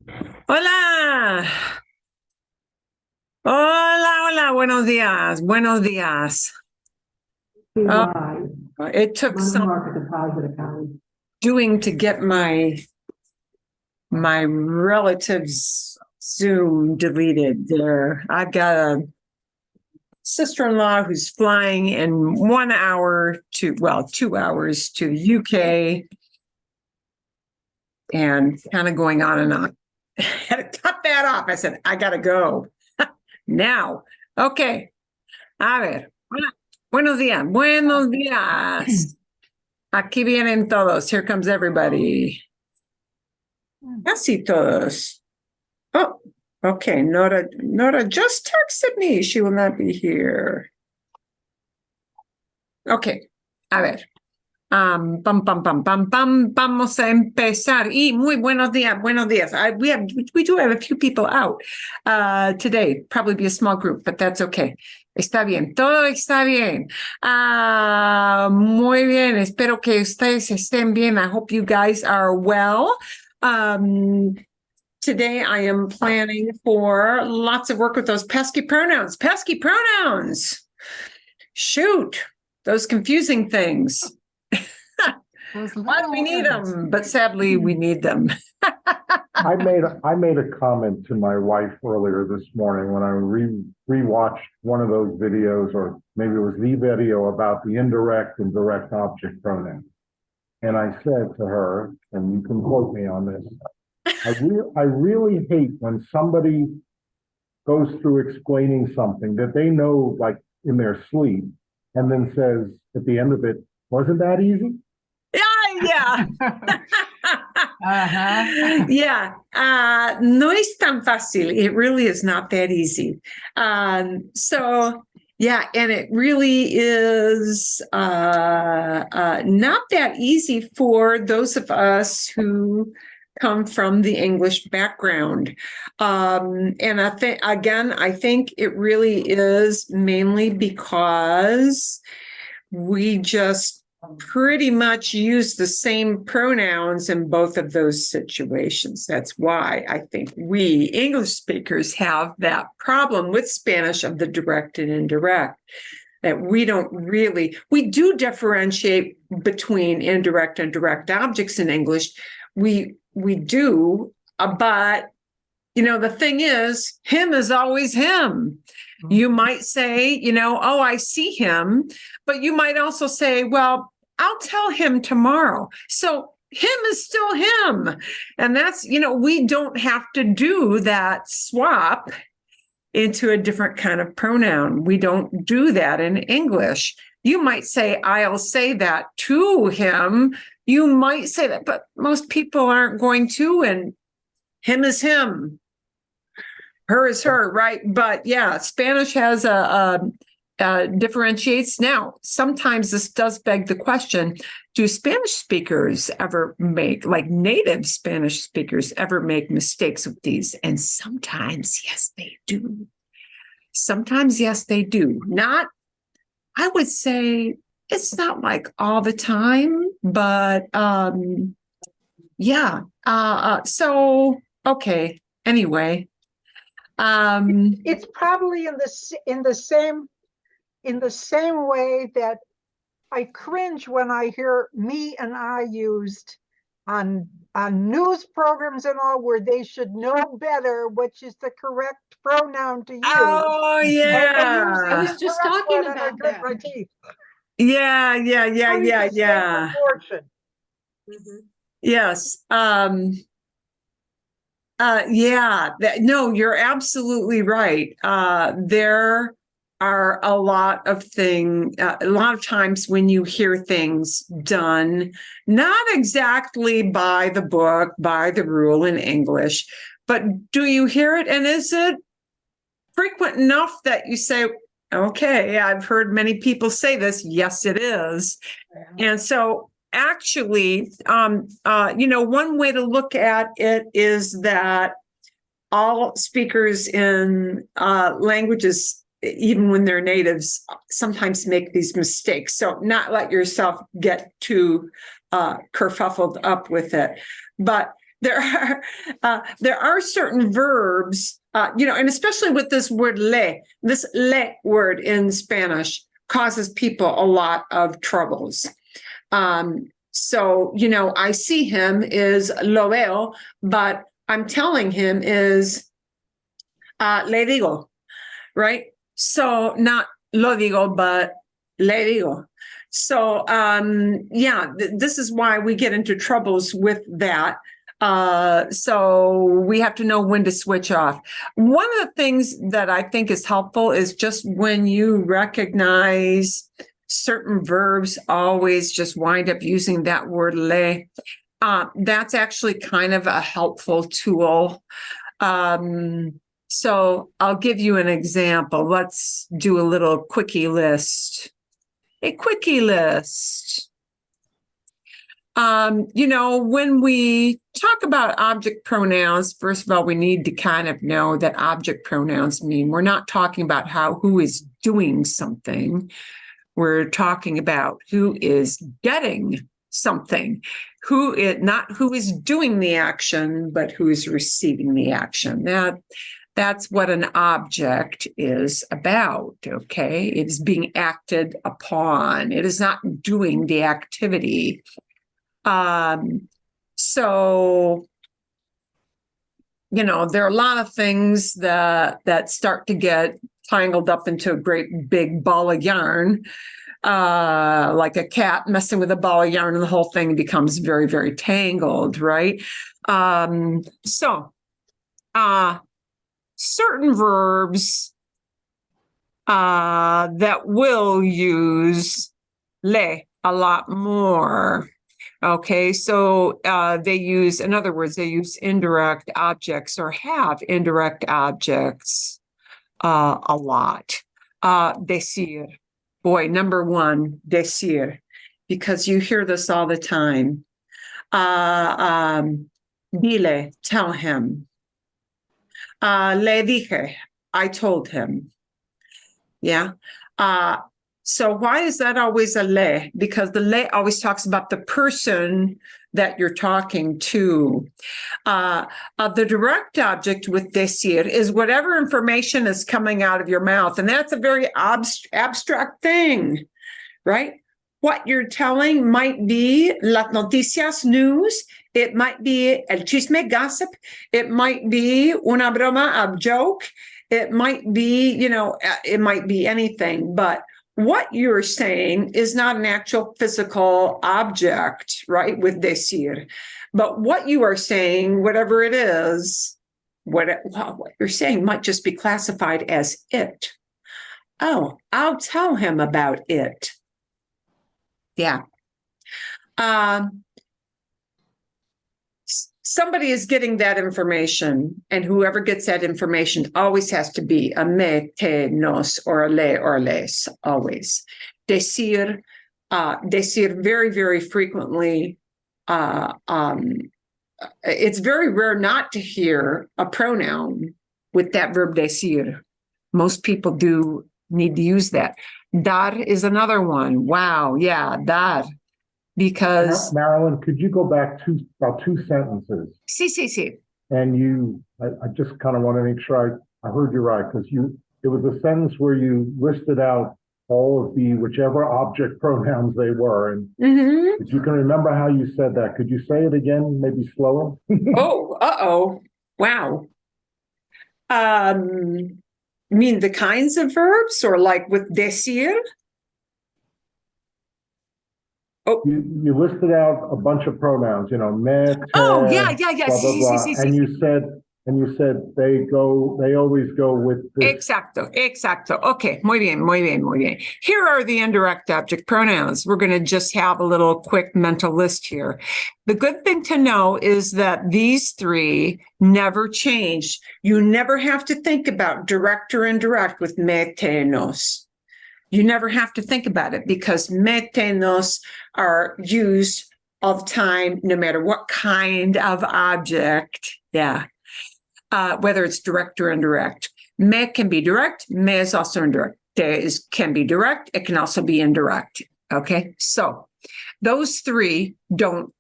Hola, hola, hola, buenos días, buenos días. Oh, Why? it took Money some market deposit account. doing to get my relatives Zoom deleted there. I've got a sister-in-law who's flying in 1 hour to, well, 2 hours to the UK and kind of going on and on. I had to cut that off. I said, I gotta go now. Okay. A ver. Buenos días. Buenos días. Aquí vienen todos. Here comes everybody. Casi todos. Oh, okay. Nora just texted me. She will not be here. Okay. A ver. Vamos a empezar. Y muy buenos días, buenos días. We do have a few people out today. Probably be a small group, but that's okay. Está bien, todo está bien. Muy bien. Espero que ustedes estén bien. I hope you guys are well. Today I am planning for lots of work with those pesky pronouns. Pesky pronouns. Shoot, those confusing things. Why do we need them? But sadly, we need them. I made a comment to my wife earlier this morning when I rewatched one of those videos, or maybe it was the video about the indirect and direct object pronoun. And I said to her, and you can quote me on this, I really hate when somebody goes through explaining something that they know like in their sleep and then says at the end of it, wasn't that easy? Yeah. Uh-huh. Yeah. No es tan fácil. It really is not that easy. Yeah, and it really is not that easy for those of us who come from the English background. And I think it really is mainly because we just pretty much use the same pronouns in both of those situations. That's why I think we English speakers have that problem with Spanish of the direct and indirect, that we do differentiate between indirect and direct objects in English. We do, but the thing is, him is always him. You might say, oh, I see him, but you might also say, well, I'll tell him tomorrow. So him is still him. And that's, we don't have to do that swap into a different kind of pronoun. We don't do that in English. You might say, I'll say that to him. You might say that, but most people aren't going to. And him is him. Her is her, right? But yeah, Spanish has differentiates. Now, sometimes this does beg the question, do Spanish speakers ever make, like native Spanish speakers ever make mistakes with these? And sometimes, yes, they do. Sometimes, yes, they do. Not, I would say it's not like all the time, but yeah. So, okay. Anyway. It's probably in the same way that I cringe when I hear me and I used on news programs and all, where they should know better which is the correct pronoun to use. Oh yeah, I was just talking about that. My teeth. Yeah. Mm-hmm. Yes. Yeah. No, you're absolutely right. There are a lot of times when you hear things done, not exactly by the book, by the rule in English, but do you hear it? And is it frequent enough that you say, okay, I've heard many people say this. Yes, it is. Yeah. And so actually, one way to look at it is that all speakers in languages, even when they're natives, sometimes make these mistakes. So not let yourself get too kerfuffled up with it. But there are certain verbs, and especially with this word this le word in Spanish causes people a lot of troubles. So, I see him is lo veo, but I'm telling him is le digo, right? So not lo digo, but le digo. So, this is why we get into troubles with that. So we have to know when to switch off. One of the things that I think is helpful is just when you recognize certain verbs always just wind up using that word le. That's actually kind of a helpful tool. So I'll give you an example. Let's do a little quickie list. A quickie list. When we talk about object pronouns, first of all, we need to kind of know that object pronouns mean we're not talking about who is doing something. We're talking about who is getting something, not who is doing the action, but who is receiving the action. That's what an object is about, okay? It is being acted upon. It is not doing the activity. So, there are a lot of things that start to get tangled up into a great big ball of yarn, like a cat messing with a ball of yarn, and the whole thing becomes very, very tangled, right? Certain verbs that will use le a lot more. Okay, so they use indirect objects or have indirect objects a lot. Decir. Boy, number one, decir, because you hear this all the time. Dile, tell him. Le dije, I told him. Yeah. So why is that always a le? Because the le always talks about the person that you're talking to. The direct object with decir is whatever information is coming out of your mouth. And that's a very abstract thing, right? What you're telling might be las noticias, news. It might be el chisme, gossip. It might be una broma, a joke. It might be, it might be anything. But what you're saying is not an actual physical object, right, with decir. But what you are saying, whatever it is, what you're saying might just be classified as it. Oh, I'll tell him about it. Yeah. Somebody is getting that information, and whoever gets that information always has to be a me, te, nos, or a le, or les, always. Decir very, very frequently. It's very rare not to hear a pronoun with that verb decir. Most people do need to use that. Dar is another one. Wow, yeah, dar. Because Marilyn, could you go back about two sentences? Sí. And I just kind of want to make sure I heard you right, because it was a sentence where you listed out all of the whichever object pronouns they were. And if you can remember how you said that, could you say it again, maybe slower? Oh, wow. You mean the kinds of verbs, or like with decir? Oh, you listed out a bunch of pronouns, me, te, oh, yeah. blah, blah, blah. And you said they always go with this. Exacto. Okay, muy bien. Here are the indirect object pronouns. We're going to just have a little quick mental list here. The good thing to know is that these three never change. You never have to think about direct or indirect with me, te, nos. You never have to think about it, because me, te, nos are used all the time, no matter what kind of object. Yeah. Whether it's direct or indirect. Me can be direct. Me is also indirect. Te can be direct. It can also be indirect. Okay. So those three don't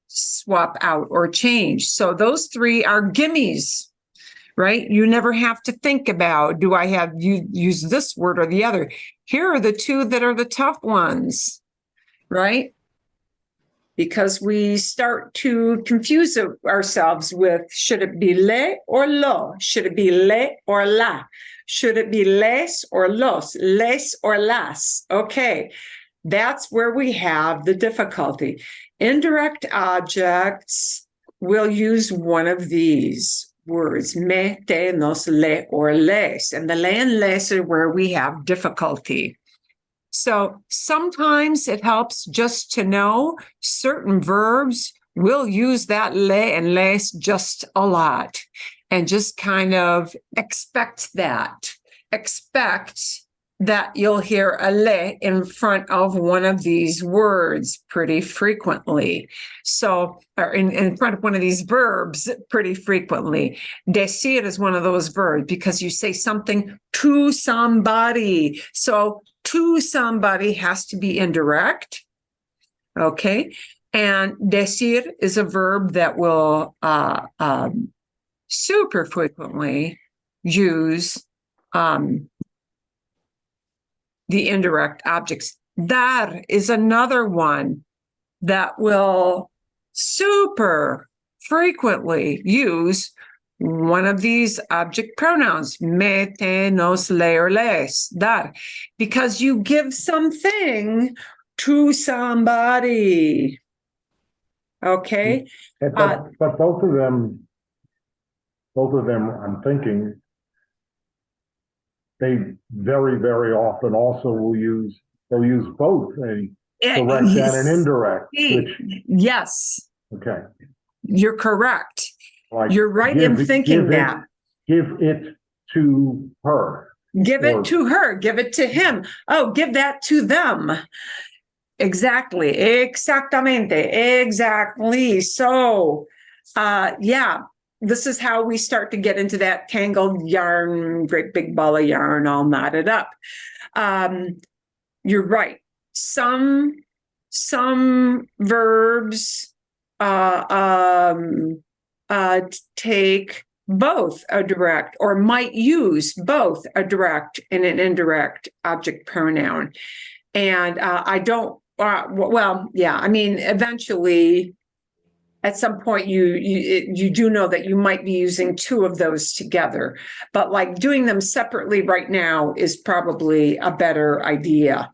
swap out or change. So those three are gimmies, right? You never have to think about, do I have you use this word or the other? Here are the two that are the tough ones, right? Because we start to confuse ourselves with, should it be le or lo? Should it be le or la? Should it be les or los? Les or las? Okay, that's where we have the difficulty. Indirect objects will use one of these words, me, te, nos, le, or les. And the le and les are where we have difficulty. So sometimes it helps just to know certain verbs will use that le and les just a lot, and just kind of expect that. Expect that you'll hear a le in front of one of these words pretty frequently. So, or in front of one of these verbs pretty frequently. Decir is one of those verbs because you say something to somebody. So to somebody has to be indirect. Okay. And decir is a verb that will super frequently use the indirect objects. Dar is another one that will super frequently use one of these object pronouns, me, te, nos, le, or les, dar, because you give something to somebody. Okay. But both of them, I'm thinking, they very, very often also they'll use both a direct and an indirect, which, yes, okay. you're correct. Like You're right in thinking that. Give it to her. Give it to her. Give it to him. Oh, give that to them. Exactly. Exactamente. Exactly. So, yeah, this is how we start to get into that tangled yarn, great big ball of yarn, all knotted up. You're right. Some verbs take both a direct or might use both a direct and an indirect object pronoun. And I don't, well, yeah, I mean, eventually at some point you do know that you might be using two of those together, but like doing them separately right now is probably a better idea.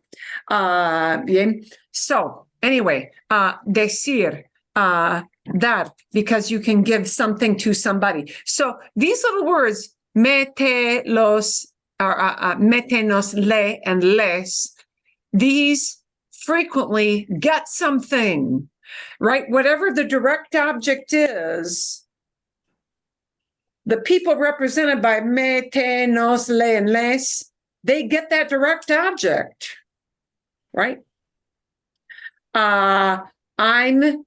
Bien. So anyway, decir, dar, because you can give something to somebody. So these little words, mete, los, mete, nos, le, and les, these frequently get something, right? Whatever the direct object is, the people represented by me, te, nos, le, and les, they get that direct object, right? I'm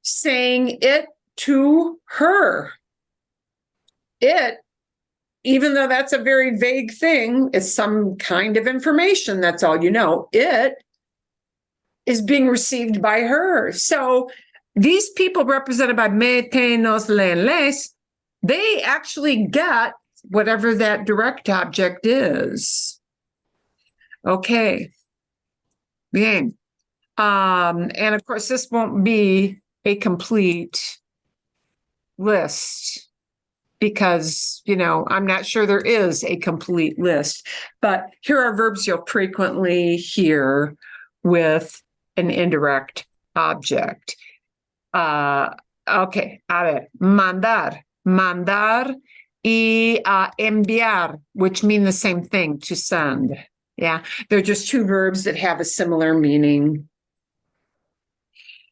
saying it to her. It, even though that's a very vague thing, it's some kind of information, that's all you know. It is being received by her. So these people represented by me, te, nos, le, and les, they actually get whatever that direct object is. Okay. Bien. And of course, this won't be a complete list because, you know, I'm not sure there is a complete list, but here are verbs you'll frequently hear with an indirect object. Okay, a ver, mandar y enviar, which mean the same thing, to send. Yeah, they're just two verbs that have a similar meaning.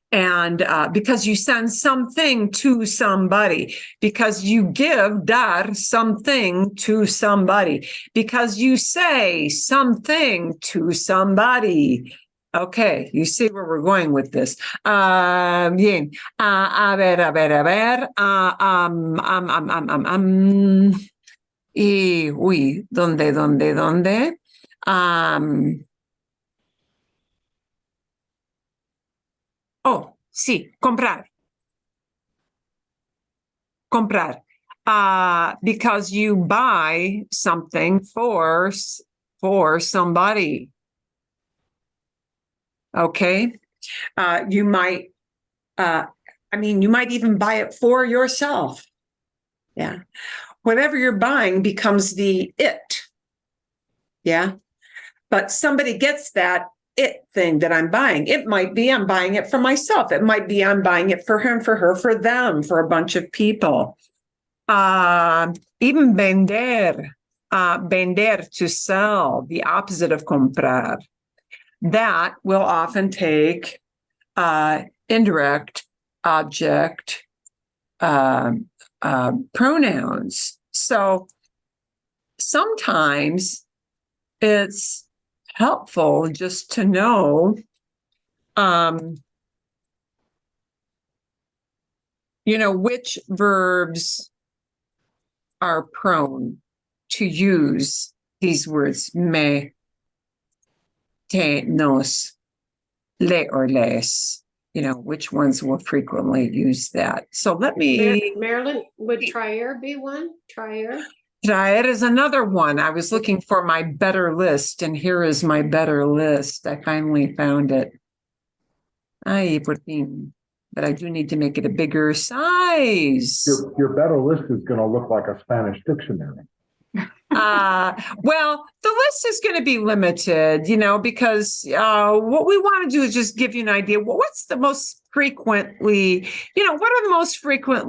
And because you send something to somebody, because you give, dar, something to somebody, because you say something to somebody. Okay, you see where we're going with this. Bien. A ver. Y, uy, ¿dónde? Oh, sí, comprar. comprar. Because you buy something for somebody. Okay. You might, you might even buy it for yourself. Yeah. Whatever you're buying becomes the it. Yeah. But somebody gets that it thing that I'm buying. It might be I'm buying it for myself. It might be I'm buying it for him, for her, for them, for a bunch of people. Even vender, vender, to sell, the opposite of comprar. That will often take indirect object pronouns. So sometimes it's helpful just to know, which verbs are prone to use these words, me, te, nos, le, or les. Which ones will frequently use that. So let me... Marilyn, would traer be one? Traer? Traer is another one. I was looking for my better list, and here is my better list. I finally found it. Ay, por fin. But I do need to make it a bigger size. Your better list is going to look like a Spanish dictionary. Well, the list is going to be limited, because what we want to do is just give you an idea. Well, what's the most frequently, what are the most frequent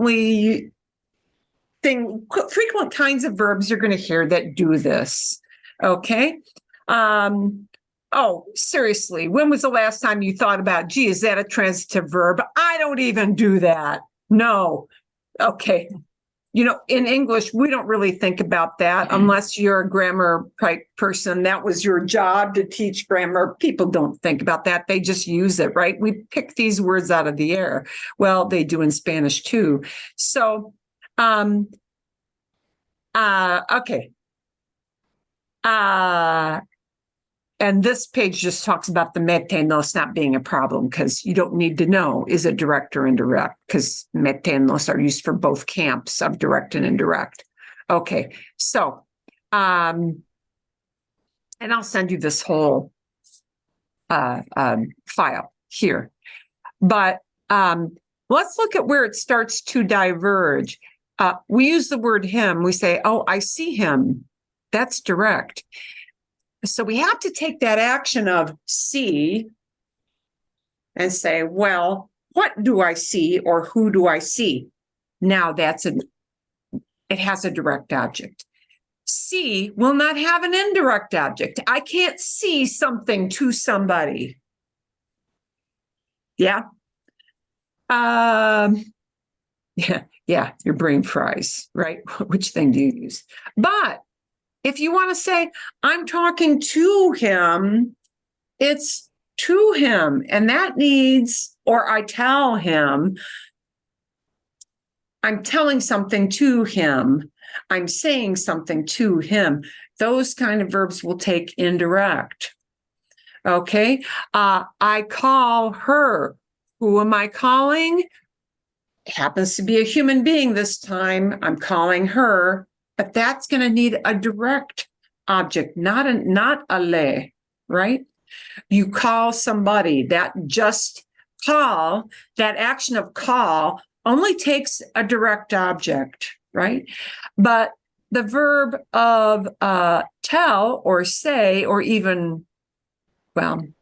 kinds of verbs you're going to hear that do this? Okay. Oh, seriously, when was the last time you thought about, gee, is that a transitive verb? I don't even do that. No. Okay. In English, we don't really think about that unless you're a grammar person. That was your job to teach grammar. People don't think about that. They just use it, right? We pick these words out of the air. Well, they do in Spanish too. So, okay. And this page just talks about the metenos not being a problem because you don't need to know, is it direct or indirect? Because metenos are used for both camps of direct and indirect. Okay, so, and I'll send you this whole file here. But let's look at where it starts to diverge. We use the word him. We say, oh, I see him. That's direct. So we have to take that action of see and say, well, what do I see or who do I see? Now it has a direct object. See will not have an indirect object. I can't see something to somebody. Yeah. Yeah, your brain fries, right? Which thing do you use? But if you want to say, I'm talking to him, it's to him. And that needs, or I tell him, I'm telling something to him. I'm saying something to him. Those kind of verbs will take indirect. Okay. I call her. Who am I calling? It happens to be a human being this time. I'm calling her. But that's going to need a direct object, not a le, right? You call somebody. That just call, that action of call only takes a direct object, right? But the verb of tell or say, or even,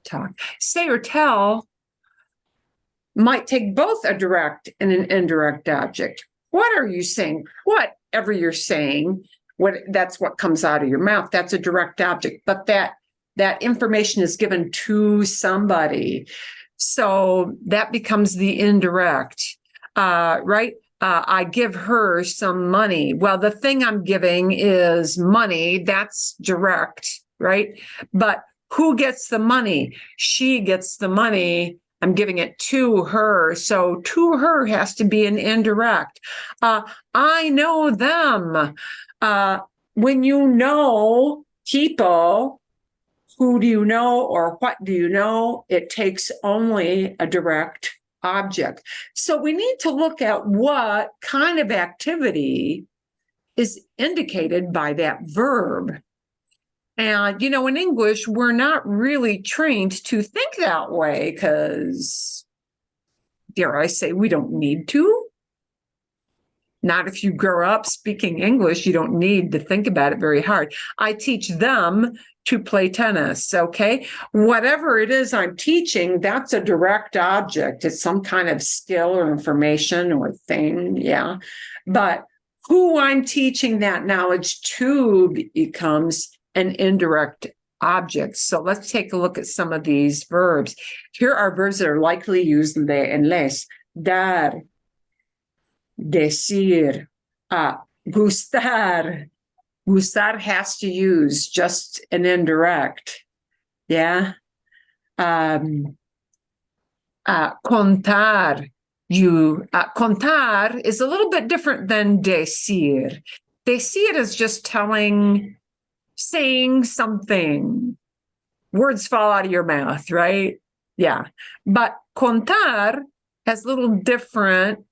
talk, say or tell might take both a direct and an indirect object. What are you saying? Whatever you're saying, that's what comes out of your mouth. That's a direct object, but that information is given to somebody. So that becomes the indirect, right? I give her some money. Well, the thing I'm giving is money. That's direct, right? But who gets the money? She gets the money. I'm giving it to her. So to her has to be an indirect. I know them. When you know people, who do you know or what do you know? It takes only a direct object. So we need to look at what kind of activity is indicated by that verb. And, in English, we're not really trained to think that way because, dare I say, we don't need to. Not if you grow up speaking English, you don't need to think about it very hard. I teach them to play tennis, okay? Whatever it is I'm teaching, that's a direct object. It's some kind of skill or information or thing, yeah. But who I'm teaching that knowledge to becomes an indirect object. So let's take a look at some of these verbs. Here are verbs that are likely used le and les. Dar, decir, gustar. Gustar has to use just an indirect. Yeah. Contar. Contar is a little bit different than decir. Decir is just saying something. Words fall out of your mouth, right? Yeah. But contar has a little different.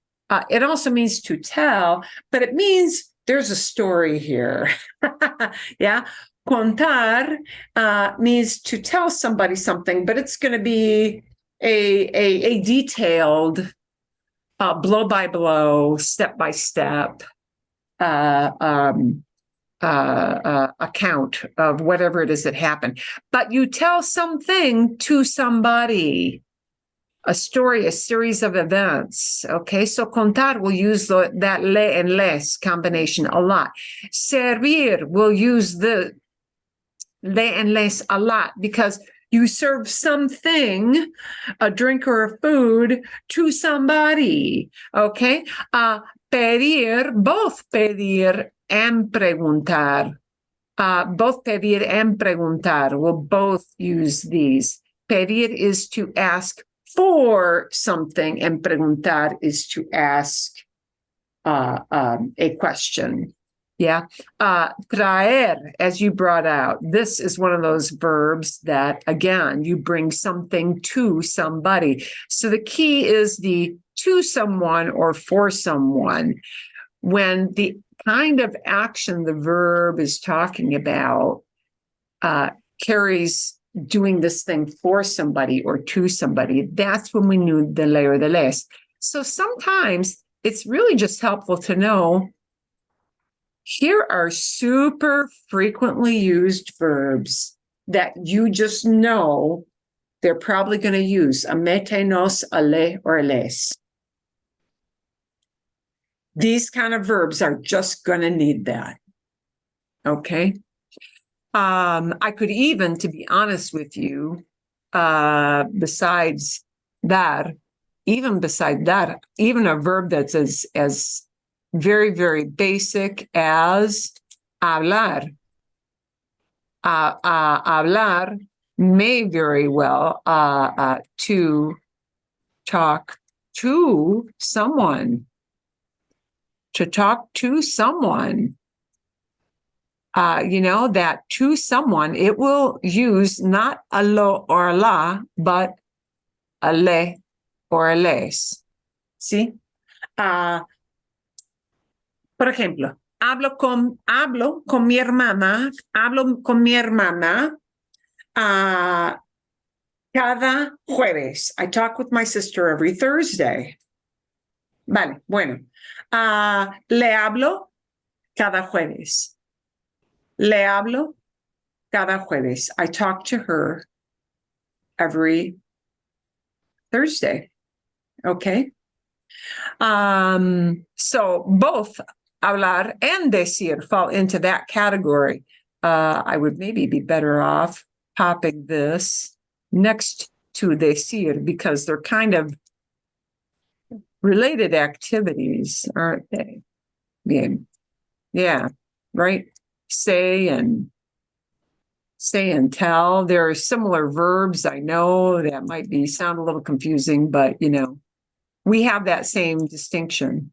It also means to tell, but it means there's a story here. Yeah. Contar means to tell somebody something, but it's going to be a detailed blow by blow, step by step account of whatever it is that happened. But you tell something to somebody, a story, a series of events. Okay, so contar will use that le and les combination a lot. Servir will use the le and les a lot because you serve something, a drink or a food, to somebody. Okay, pedir, both pedir and preguntar. Both pedir and preguntar will both use these. Pedir is to ask for something, and preguntar is to ask a question. Yeah. Traer, as you brought out, this is one of those verbs that, again, you bring something to somebody. So the key is the to someone or for someone. When the kind of action the verb is talking about carries doing this thing for somebody or to somebody, that's when we need the le or the les. So sometimes it's really just helpful to know here are super frequently used verbs that you just know they're probably going to use a mete, nos, a le, or a les. These kind of verbs are just going to need that. Okay. I could even, to be honest with you, besides that, even a verb that's as very, very basic as hablar. Hablar may very well to talk to someone. To talk to someone. That to someone, it will use not a lo or a la, but a le or a les. ¿Sí? Por ejemplo, hablo con mi hermana cada jueves. I talk with my sister every Thursday. Vale, bueno. Le hablo cada jueves. Le hablo cada jueves. I talk to her every Thursday. Okay. So both hablar and decir fall into that category. I would maybe be better off popping this next to decir because they're kind of related activities, aren't they? Yeah, right. Say and tell. There are similar verbs. I know that might sound a little confusing, but we have that same distinction.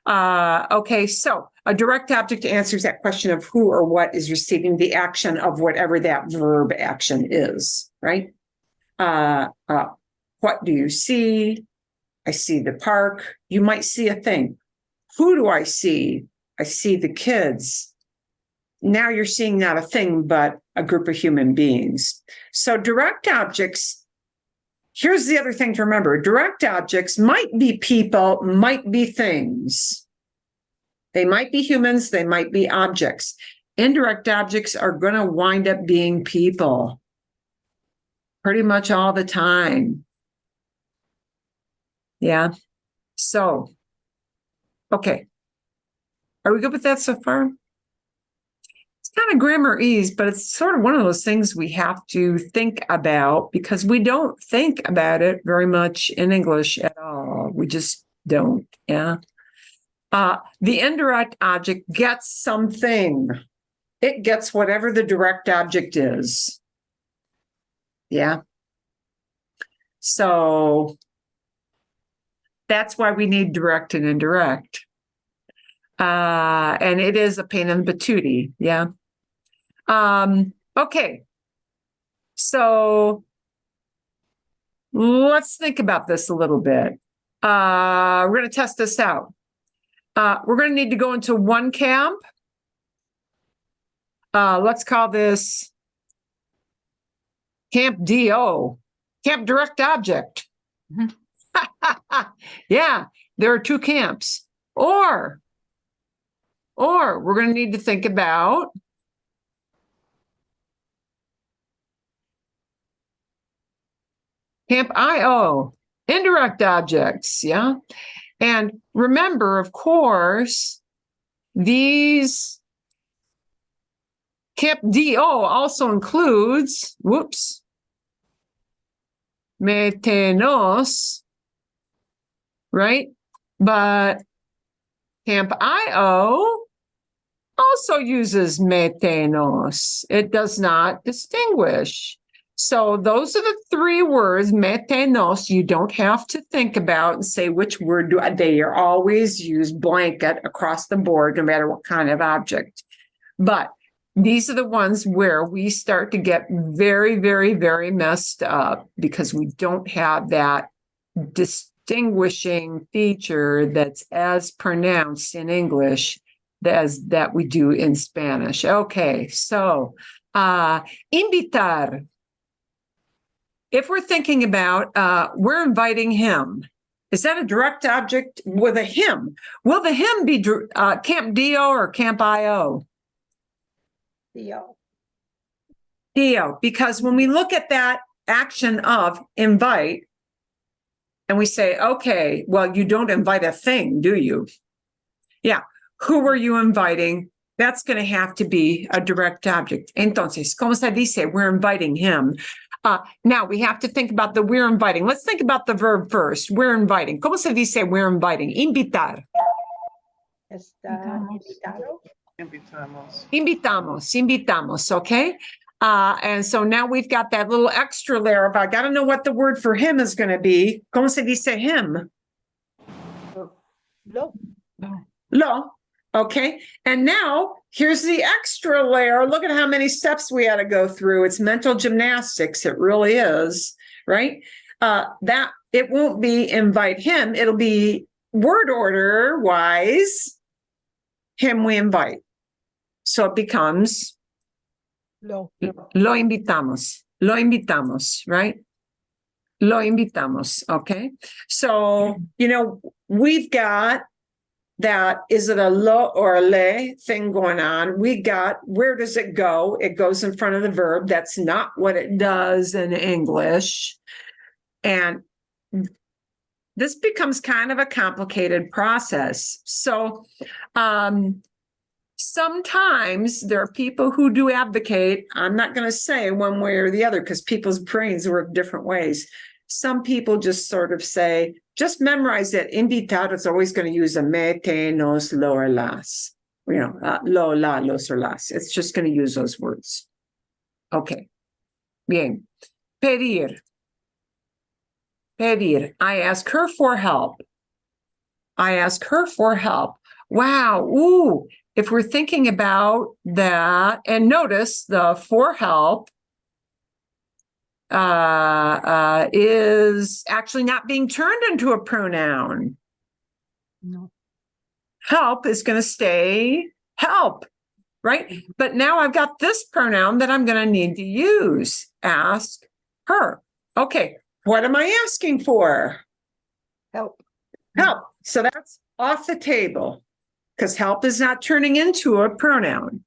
Okay, so a direct object answers that question of who or what is receiving the action of whatever that verb action is, right? What do you see? I see the park. You might see a thing. Who do I see? I see the kids. Now you're seeing not a thing, but a group of human beings. So direct objects, here's the other thing to remember. Direct objects might be people, might be things. They might be humans, they might be objects. Indirect objects are going to wind up being people pretty much all the time. Yeah. So, okay. Are we good with that so far? It's kind of grammar ease, but it's sort of one of those things we have to think about because we don't think about it very much in English at all. We just don't. Yeah. The indirect object gets something. It gets whatever the direct object is. Yeah. So that's why we need direct and indirect. And it is a pain in the patootie. Yeah. Okay. So let's think about this a little bit. We're going to test this out. We're going to need to go into one camp. Let's call this Camp DO, Camp Direct Object. Yeah, there are two camps. Or we're going to need to think about Camp IO, indirect objects. Yeah. And remember, of course, these Camp DO also includes, metenos, right? But Camp IO also uses metenos. It does not distinguish. So those are the three words, metenos, you don't have to think about and say which word they are always used blanket across the board, no matter what kind of object. But these are the ones where we start to get very, very, very messed up because we don't have that distinguishing feature that's as pronounced in English as that we do in Spanish. Okay, so invitar. If we're thinking about, we're inviting him. Is that a direct object with a him? Will the him be Camp DO or Camp IO? DO, because when we look at that action of invite, and we say, okay, well, you don't invite a thing, do you? Yeah. Who are you inviting? That's going to have to be a direct object. Entonces, como se dice? We're inviting him. Now we have to think about the we're inviting. Let's think about the verb first. We're inviting. Como se dice we're inviting? Invitar. Está invitado. Invitamos, okay? And so now we've got that little extra layer of I got to know what the word for him is going to be. Como se dice him? Lo. Okay. And now here's the extra layer. Look at how many steps we had to go through. It's mental gymnastics. It really is, right? That it won't be invite him. It'll be word order wise. Him we invite. So it becomes lo invitamos, right? Lo invitamos, okay? So, we've got that, is it a lo or a le thing going on? We got, where does it go? It goes in front of the verb. That's not what it does in English. And this becomes kind of a complicated process. So, sometimes there are people who do advocate. I'm not going to say one way or the other because people's brains work different ways. Some people just sort of say, just memorize it. Invitar is always going to use a me, te, nos, lo, or las. Lo, la, los, or las. It's just going to use those words. Okay. Bien. Pedir. Pedir. I ask her for help. Wow. Ooh. If we're thinking about that, and notice the for help, is actually not being turned into a pronoun. No. Help is going to stay help, right? But now I've got this pronoun that I'm going to need to use. Ask her. Okay, what am I asking for? Help. Help. So that's off the table because help is not turning into a pronoun.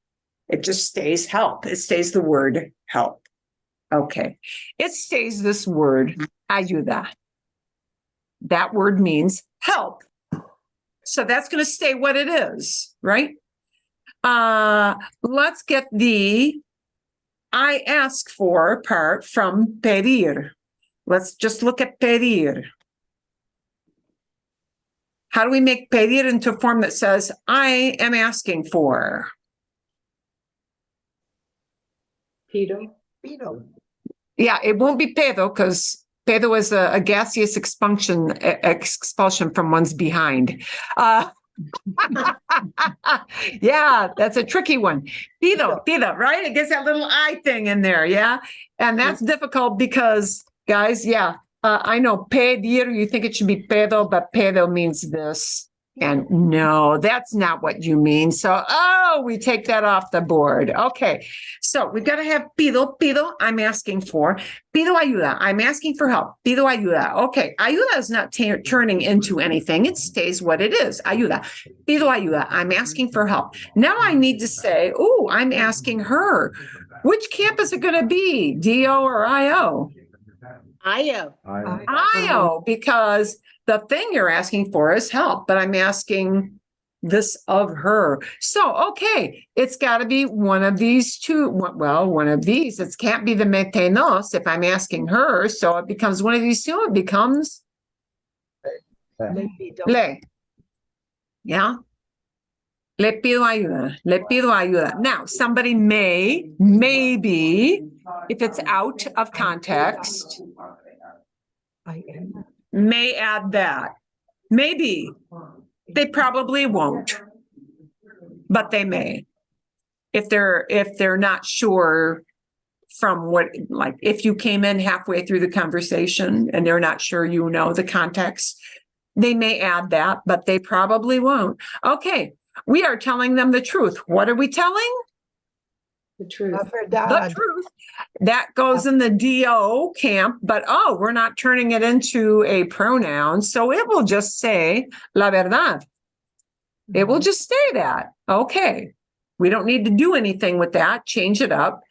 It just stays help. It stays the word help. Okay. It stays this word ayuda. That word means help. So that's going to stay what it is, right? Let's get the I ask for part from pedir. Let's just look at pedir. How do we make pedir into a form that says, I am asking for? Pedo. Beetle. Yeah, it won't be pedo because pedo is a gaseous expulsion from one's behind. Yeah, that's a tricky one. Pido, right? It gets that little I thing in there. Yeah. And that's difficult because, guys, I know pedir, you think it should be pedo, but pedo means this. And no, that's not what you mean. So, we take that off the board. Okay. So we've got to have pido, I'm asking for. Pido ayuda, I'm asking for help. Pido ayuda. Okay. Ayuda is not turning into anything. It stays what it is. Ayuda. Pido ayuda, I'm asking for help. Now I need to say, I'm asking her. Which camp is it going to be? DO or IO? Io. IO, because the thing you're asking for is help, but I'm asking this of her. So, okay, it's got to be one of these two. Well, one of these. It can't be the metenos if I'm asking her. So it becomes one of these two. It becomes le. Yeah. Le pido ayuda. Le pido ayuda. Now, somebody maybe, if it's out of context, I am. may add that. Maybe. They probably won't, but they may. If they're not sure from what, like if you came in halfway through the conversation and they're not sure you know the context, they may add that, but they probably won't. Okay, we are telling them the truth. What are we telling? The truth. La The verdad. truth. That goes in the DO camp, but we're not turning it into a pronoun, so it will just say la verdad. It will just say that. Okay. We don't need to do anything with that, change it up.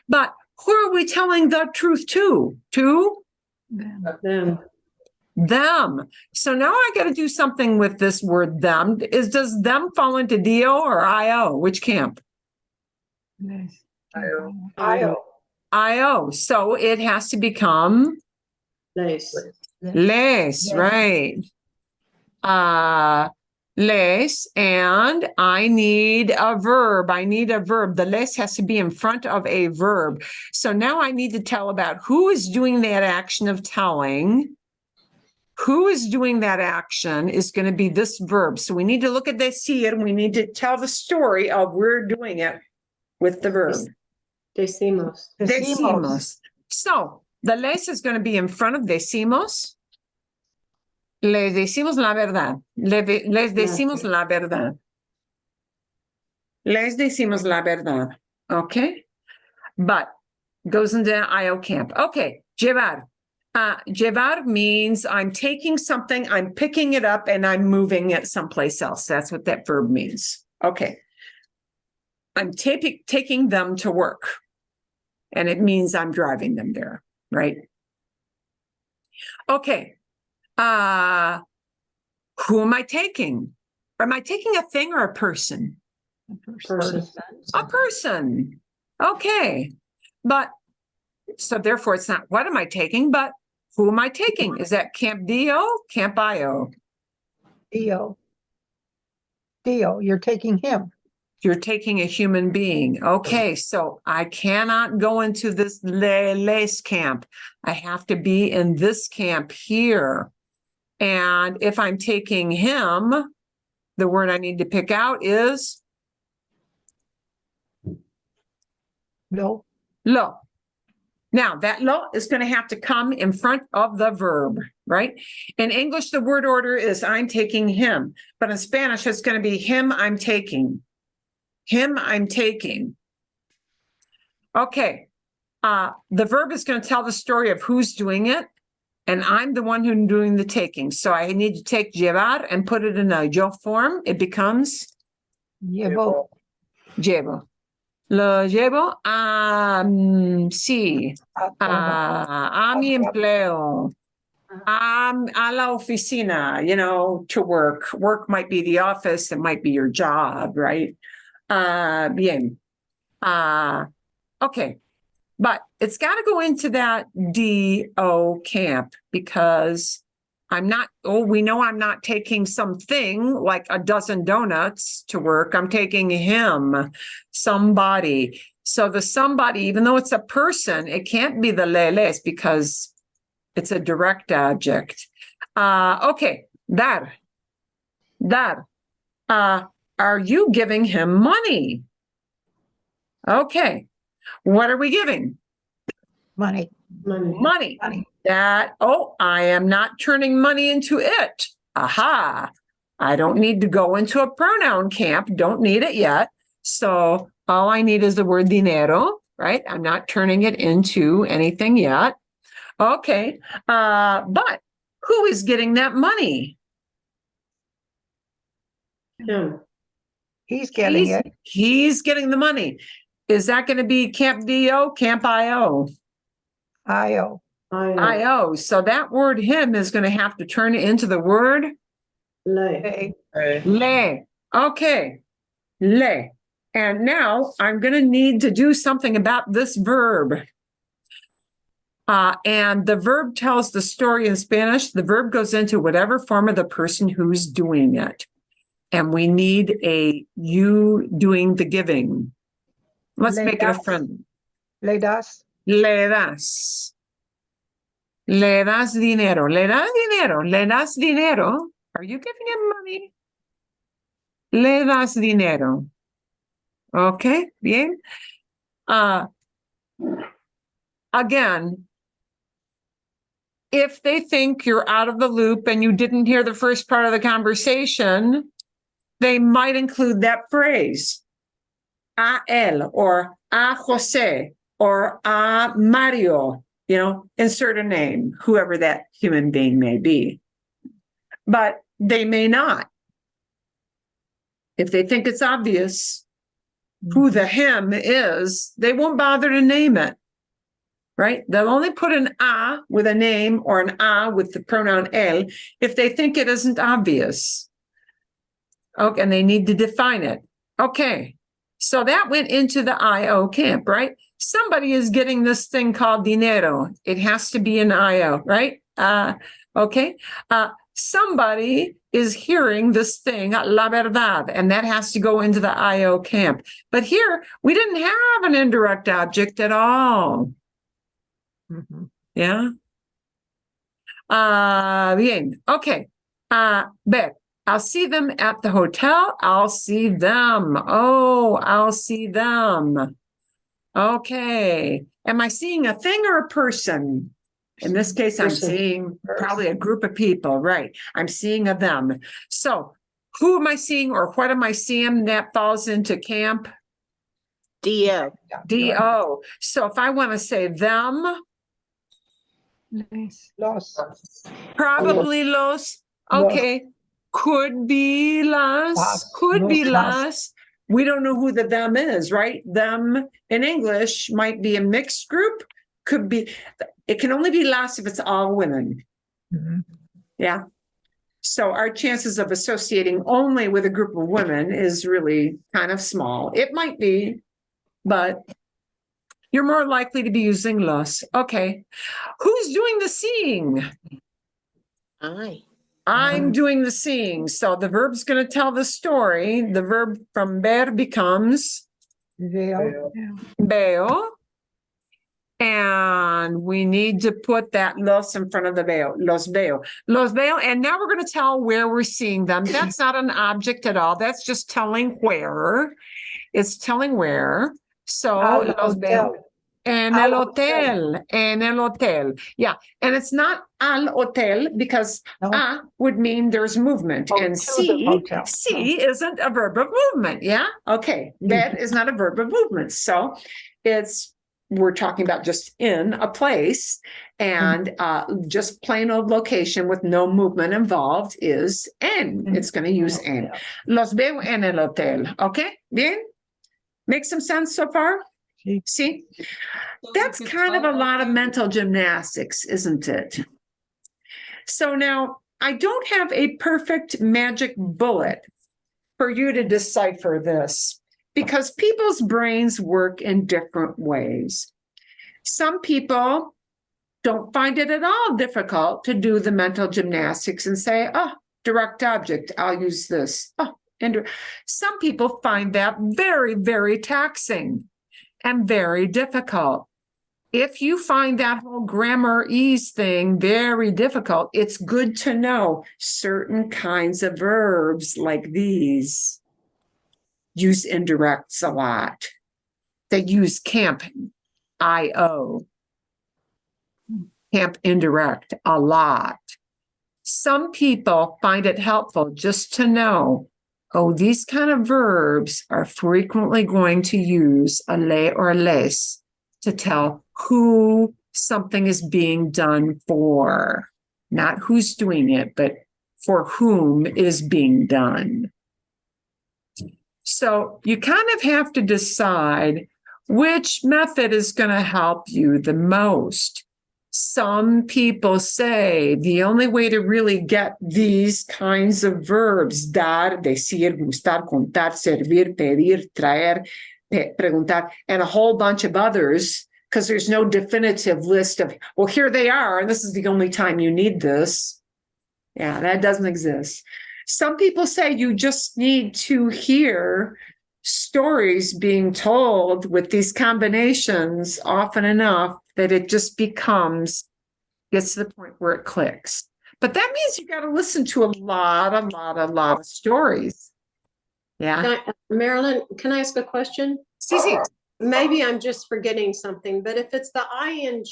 But who are we telling the truth to? To Them. them. So now I got to do something with this word them. Does them fall into DO or IO? Which camp? Io. IO. So it has to become Nice. les, right? Les, and I need a verb. The les has to be in front of a verb. So now I need to tell about who is doing that action of telling. Who is doing that action is going to be this verb. So we need to look at this here and we need to tell the story of we're doing it with the verb. Decimos. Decimos. So the les is going to be in front of decimos. Les decimos la verdad. Les decimos la verdad. Les decimos la verdad. Okay. But goes into IO camp. Okay. Llevar. Llevar means I'm taking something, I'm picking it up, and I'm moving it someplace else. That's what that verb means. Okay. I'm taking them to work. And it means I'm driving them there, right? Okay. Who am I taking? Am I taking a thing or a person? Person. A person. Okay. But so therefore it's not what am I taking, but who am I taking? Is that Camp DO? Camp IO? Dio. Dio, you're taking him. You're taking a human being. Okay, so I cannot go into this les camp. I have to be in this camp here. And if I'm taking him, the word I need to pick out is No. lo. Now, that lo is going to have to come in front of the verb, right? In English, the word order is I'm taking him, but in Spanish, it's going to be him I'm taking. Him I'm taking. Okay. The verb is going to tell the story of who's doing it, and I'm the one who's doing the taking. So I need to take llevar and put it in a yo form. It becomes Llevo. llevo. Lo llevo a, sí, a mi empleo, a la oficina, to work. Work might be the office, it might be your job, right? Bien. Okay. But it's got to go into that DO camp because we know I'm not taking something like a dozen donuts to work. I'm taking him, somebody. So the somebody, even though it's a person, it can't be the leles because it's a direct object. Okay, dar. Are you giving him money? Okay. What are we giving? Money. Money. I am not turning money into it. Aha. I don't need to go into a pronoun camp. Don't need it yet. So all I need is the word dinero, right? I'm not turning it into anything yet. Okay. But who is getting that money? Him. He's getting it. He's getting the money. Is that going to be Camp DO, Camp IO? IO. IO. So that word him is going to have to turn into the word Le. le. Okay. Le. And now I'm going to need to do something about this verb. And the verb tells the story in Spanish. The verb goes into whatever form of the person who's doing it. And we need a you doing the giving. Let's make it a friend. Le das. Le das. Le das dinero. Le das dinero. Le das dinero. Are you giving him money? Le das dinero. Okay, bien. Again, if they think you're out of the loop and you didn't hear the first part of the conversation, they might include that phrase. A él or a José or a Mario, insert a name, whoever that human being may be. But they may not. If they think it's obvious who the him is, they won't bother to name it, right? They'll only put an a with a name or an a with the pronoun él if they think it isn't obvious. Okay, and they need to define it. Okay. So that went into the IO camp, right? Somebody is getting this thing called dinero. It has to be an IO, right? Okay. Somebody is hearing this thing, la verdad, and that has to go into the IO camp. But here, we didn't have an indirect object at all. Mhm. Yeah. Bien. Okay. Ver. I'll see them at the hotel. I'll see them. Oh, I'll see them. Okay. Am I seeing a thing or a person? In this case, I'm Person. seeing probably a group of people, right? I'm seeing a them. So who am I seeing or what am I seeing that falls into camp? DO. DO. So if I want to say them, Los. probably los. Okay. Could be las, could be las. We don't know who the them is, right? Them in English might be a mixed group. Could be, it can only be las if it's all women. Mhm. Yeah. So our chances of associating only with a group of women is really kind of small. It might be, but you're more likely to be using los. Okay. Who's doing the seeing? I'm doing the seeing. So the verb's going to tell the story. The verb from ver becomes Veo. veo. And we need to put that los in front of the veo. Los veo. Los veo. And now we're going to tell where we're seeing them. That's not an object at all. That's just telling where. It's telling where. So los veo. En el hotel, en el hotel. Yeah, and it's not al hotel because No. a would mean there's movement, Oh, and to the hotel. see isn't a verb of movement. Yeah, okay, that is not a verb of movement. So we're talking about just in a place, and just plain old location with no movement involved is en. It's going to use en. Los veo en el hotel. Okay, bien. Make some sense so far? Sí. See, that's kind of a lot of mental gymnastics, isn't it? So now I don't have a perfect magic bullet for you to decipher this because people's brains work in different ways. Some people don't find it at all difficult to do the mental gymnastics and say, oh, direct object, I'll use this. Oh, and some people find that very, very taxing and very difficult. If you find that whole grammar ease thing very difficult, it's good to know certain kinds of verbs like these use indirects a lot. They use camp, IO, camp indirect a lot. Some people find it helpful just to know, oh, these kind of verbs are frequently going to use a le or les to tell who something is being done for, not who's doing it, but for whom it is being done. So you kind of have to decide which method is going to help you the most. Some people say the only way to really get these kinds of verbs, dar, decir, gustar, contar, servir, pedir, traer, preguntar, and a whole bunch of others, because there's no definitive list of, well, here they are, and this is the only time you need this. Yeah, that doesn't exist. Some people say you just need to hear stories being told with these combinations often enough that it just gets to the point where it clicks. But that means you got to listen to a lot of stories. Yeah. Marilyn, can I ask a question? See. Maybe I'm just forgetting something, but if it's the ing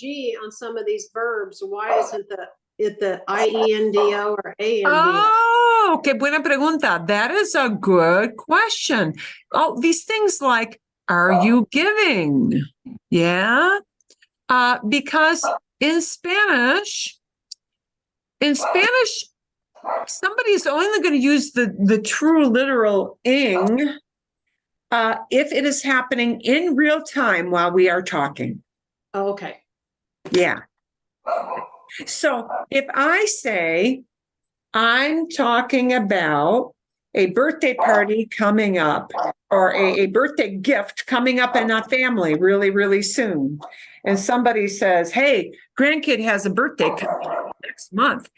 on some of these verbs, why isn't it the iendo or ando? Oh, qué buena pregunta. That is a good question. Oh, these things like, are you giving? Yeah. Because in Spanish, somebody's only going to use the true literal ing if it is happening in real time while we are talking. Oh, okay. Yeah. So if I say, I'm talking about a birthday party coming up or a birthday gift coming up in a family really, really soon. And somebody says, hey, grandkid has a birthday coming up next month.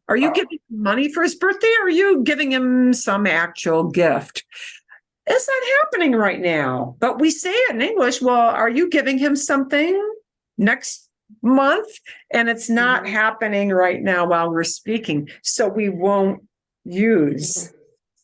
Are you giving him money for his birthday or are you giving him some actual gift? It's not happening right now. But we say it in English, well, are you giving him something next month? And it's not happening right now while we're speaking. So we won't use.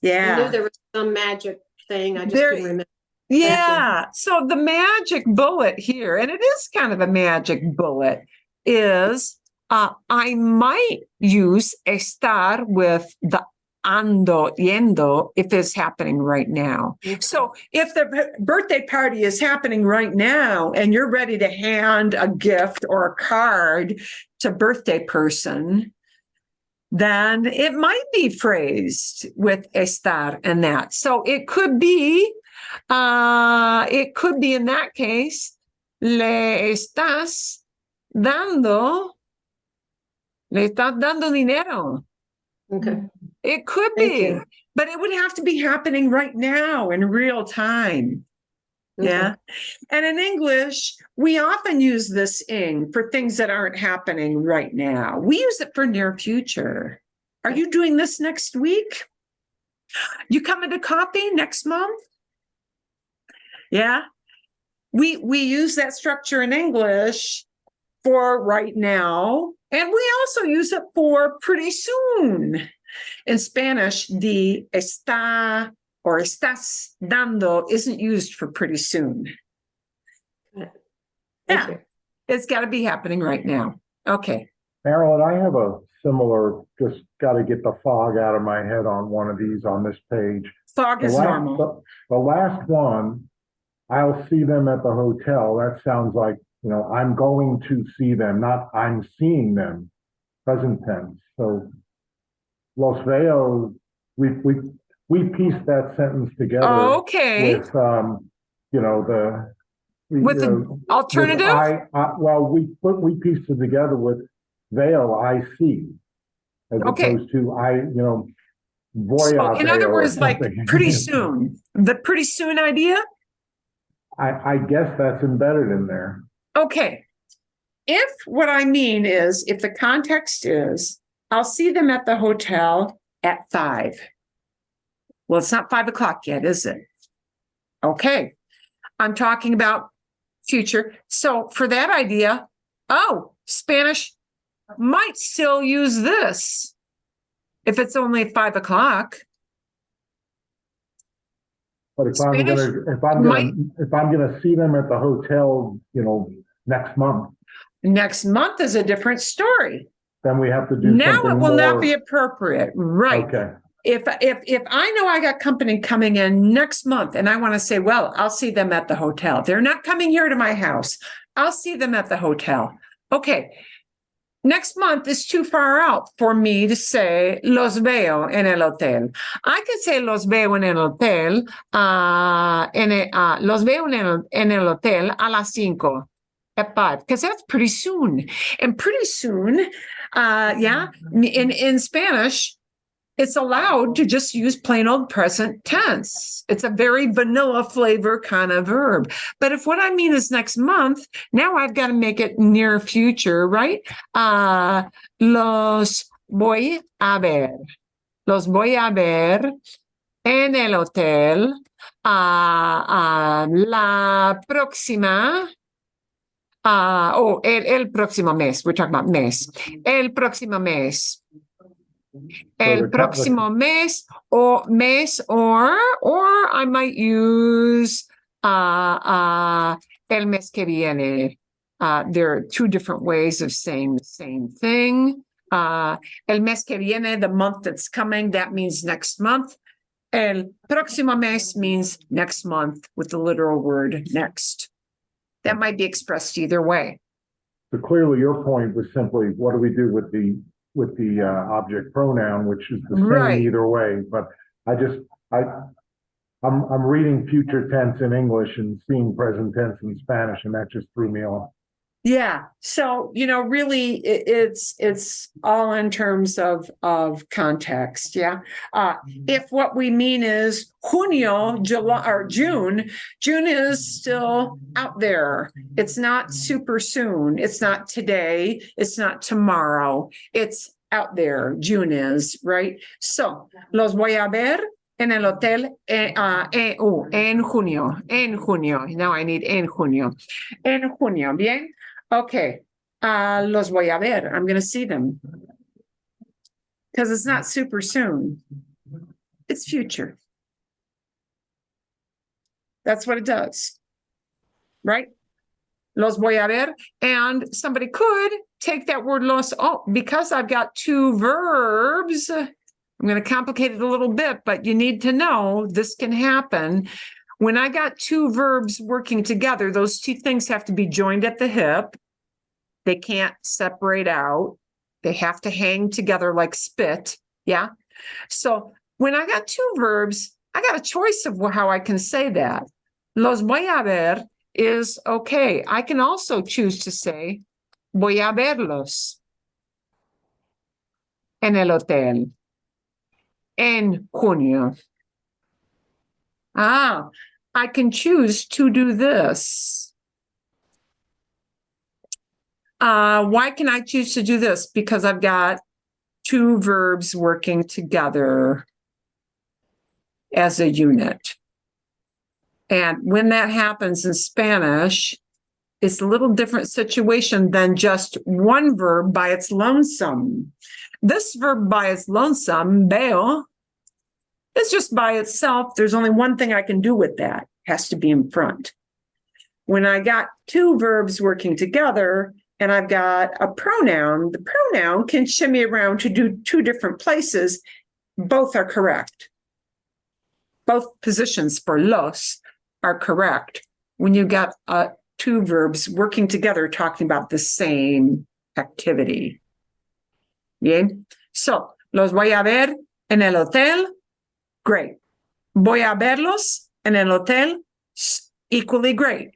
Yeah. I knew there was some magic thing. I just couldn't remember. Yeah. So the magic bullet here, and it is kind of a magic bullet, is I might use estar with the ando, yendo, if it's happening right now. So if the birthday party is happening right now and you're ready to hand a gift or a card to birthday person, then it might be phrased with estar and that. So it could be in that case, le estás dando dinero. Okay. It could Thank be, you. but it would have to be happening right now in real time. Okay. Yeah. And in English, we often use this ing for things that aren't happening right now. We use it for near future. Are you doing this next week? You coming to coffee next month? Yeah. We use that structure in English for right now. And we also use it for pretty soon. In Spanish, the está or estás dando isn't used for pretty soon. Yeah, you. it's got to be happening right now. Okay. Marilyn, I have a similar, just got to get the fog out of my head on one of these on this page. Fog The is last, normal. the last one, I'll see them at the hotel. That sounds like, I'm going to see them, not I'm seeing them, present tense. So Los veo, we pieced that sentence together Okay. with, the, With the with alternative? well, we pieced it together with veo, I see, as Okay. opposed to voy So a in other veo or words, like something. pretty soon, the pretty soon idea? I guess that's embedded in there. Okay. If what I mean is, if the context is, I'll see them at the hotel at 5. Well, it's not 5 o'clock yet, is it? Okay. I'm talking about future. So for that idea, Spanish might still use this if it's only 5 o'clock. But if Spanish I'm gonna see them at the hotel, next month, next month is a different story. then we have to do Now something it will not more. be appropriate, right? Okay, If I know I got company coming in next month and I want to say, well, I'll see them at the hotel. They're not coming here to my house. I'll see them at the hotel. Okay. Next month is too far out for me to say los veo en el hotel. I could say los veo en el hotel, los veo en el hotel a las 5 at 5, because that's pretty soon. And pretty soon, in Spanish, it's allowed to just use plain old present tense. It's a very vanilla flavor kind of verb. But if what I mean is next month, now I've got to make it near future, right? Los voy a ver. Los voy a ver en el hotel la próxima. El próximo mes. We're talking about mes. El próximo mes. El próximo mes or I might use el mes que viene. There are 2 different ways of saying the same thing. El mes que viene, the month that's coming, that means next month. El próximo mes means next month with the literal word next. That might be expressed either way. so clearly your point was simply, what do we do with the object pronoun, which is the same Right. either way, but I'm reading future tense in English and seeing present tense in Spanish, and that just threw me off. Yeah. So, really it's all in terms of context. Yeah. If what we mean is junio, July, or June is still out there. It's not super soon. It's not today. It's not tomorrow. It's out there. June is, right? So, los voy a ver en el hotel en junio. En junio. Now I need en junio. En junio. Bien. Okay, los voy a ver. I'm going to see them. Because it's not super soon. It's future. That's what it does. Right? Los voy a ver. And somebody could take that word los, because I've got 2 verbs. I'm going to complicate it a little bit, but you need to know this can happen. When I got 2 verbs working together, those 2 things have to be joined at the hip. They can't separate out. They have to hang together like spit. Yeah. So when I got 2 verbs, I got a choice of how I can say that. Los voy a ver is okay. I can also choose to say voy a verlos en el hotel en junio. I can choose to do this. Why can I choose to do this? Because I've got 2 verbs working together as a unit. And when that happens in Spanish, it's a little different situation than just one verb by its lonesome. This verb by its lonesome, veo, is just by itself. There's only one thing I can do with that. It has to be in front. when I got two verbs working together and I've got a pronoun, the pronoun can shimmy around to do two different places. Both are correct. Both positions for los are correct when you got two verbs working together talking about the same activity. Bien. So, los voy a ver en el hotel. Great. Voy a verlos en el hotel. Equally great.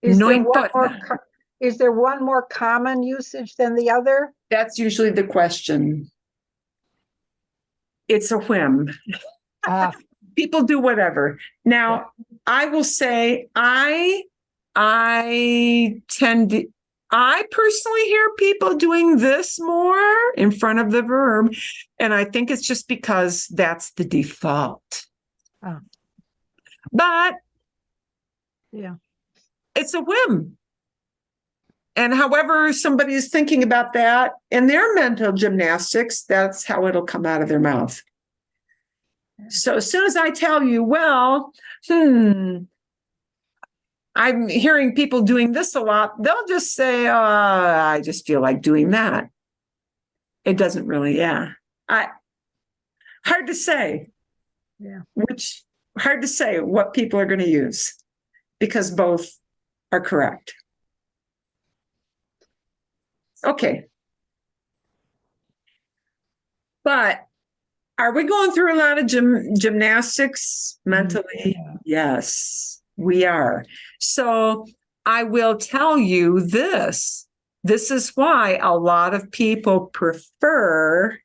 Is No there one importa. more is there one more common usage than the other? That's usually the question. It's a whim. Ah, People do whatever. Now, I will say I personally hear people doing this more in front of the verb, and I think it's just because that's the default. Oh. But yeah. it's a whim. And however somebody is thinking about that in their mental gymnastics, that's how it'll come out of their mouth. So as soon as I tell you, well, I'm hearing people doing this a lot, they'll just say, I just feel like doing that. It doesn't really, hard to say. Yeah. Hard to say what people are going to use because both are correct. Okay. But are we going through a lot of gymnastics mentally? Yeah. Yes, we are. So I will tell you this. This is why a lot of people prefer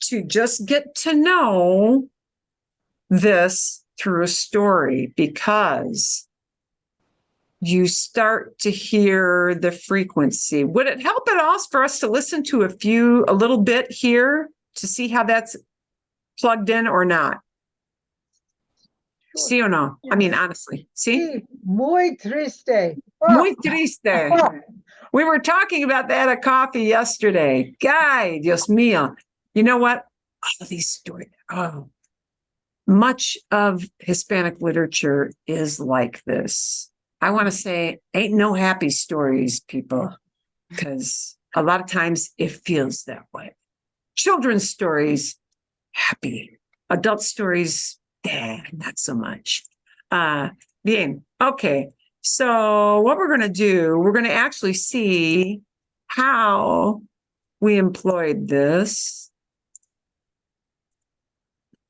to just get to know this through a story because you start to hear the frequency. Would it help at all for us to listen to a little bit here to see how that's plugged in or not? Sure. Sí o no? Yeah. I mean, honestly, sí? Sí, muy triste. Muy triste. We were talking about that at coffee yesterday. Guy, Dios mío. You know what? All these stories. Oh, much of Hispanic literature is like this. I want to say, ain't no happy stories, people, because a lot of times it feels that way. Children's stories, happy. Adult stories, not so much. Bien. Okay. So what we're going to do, we're going to actually see how we employed this.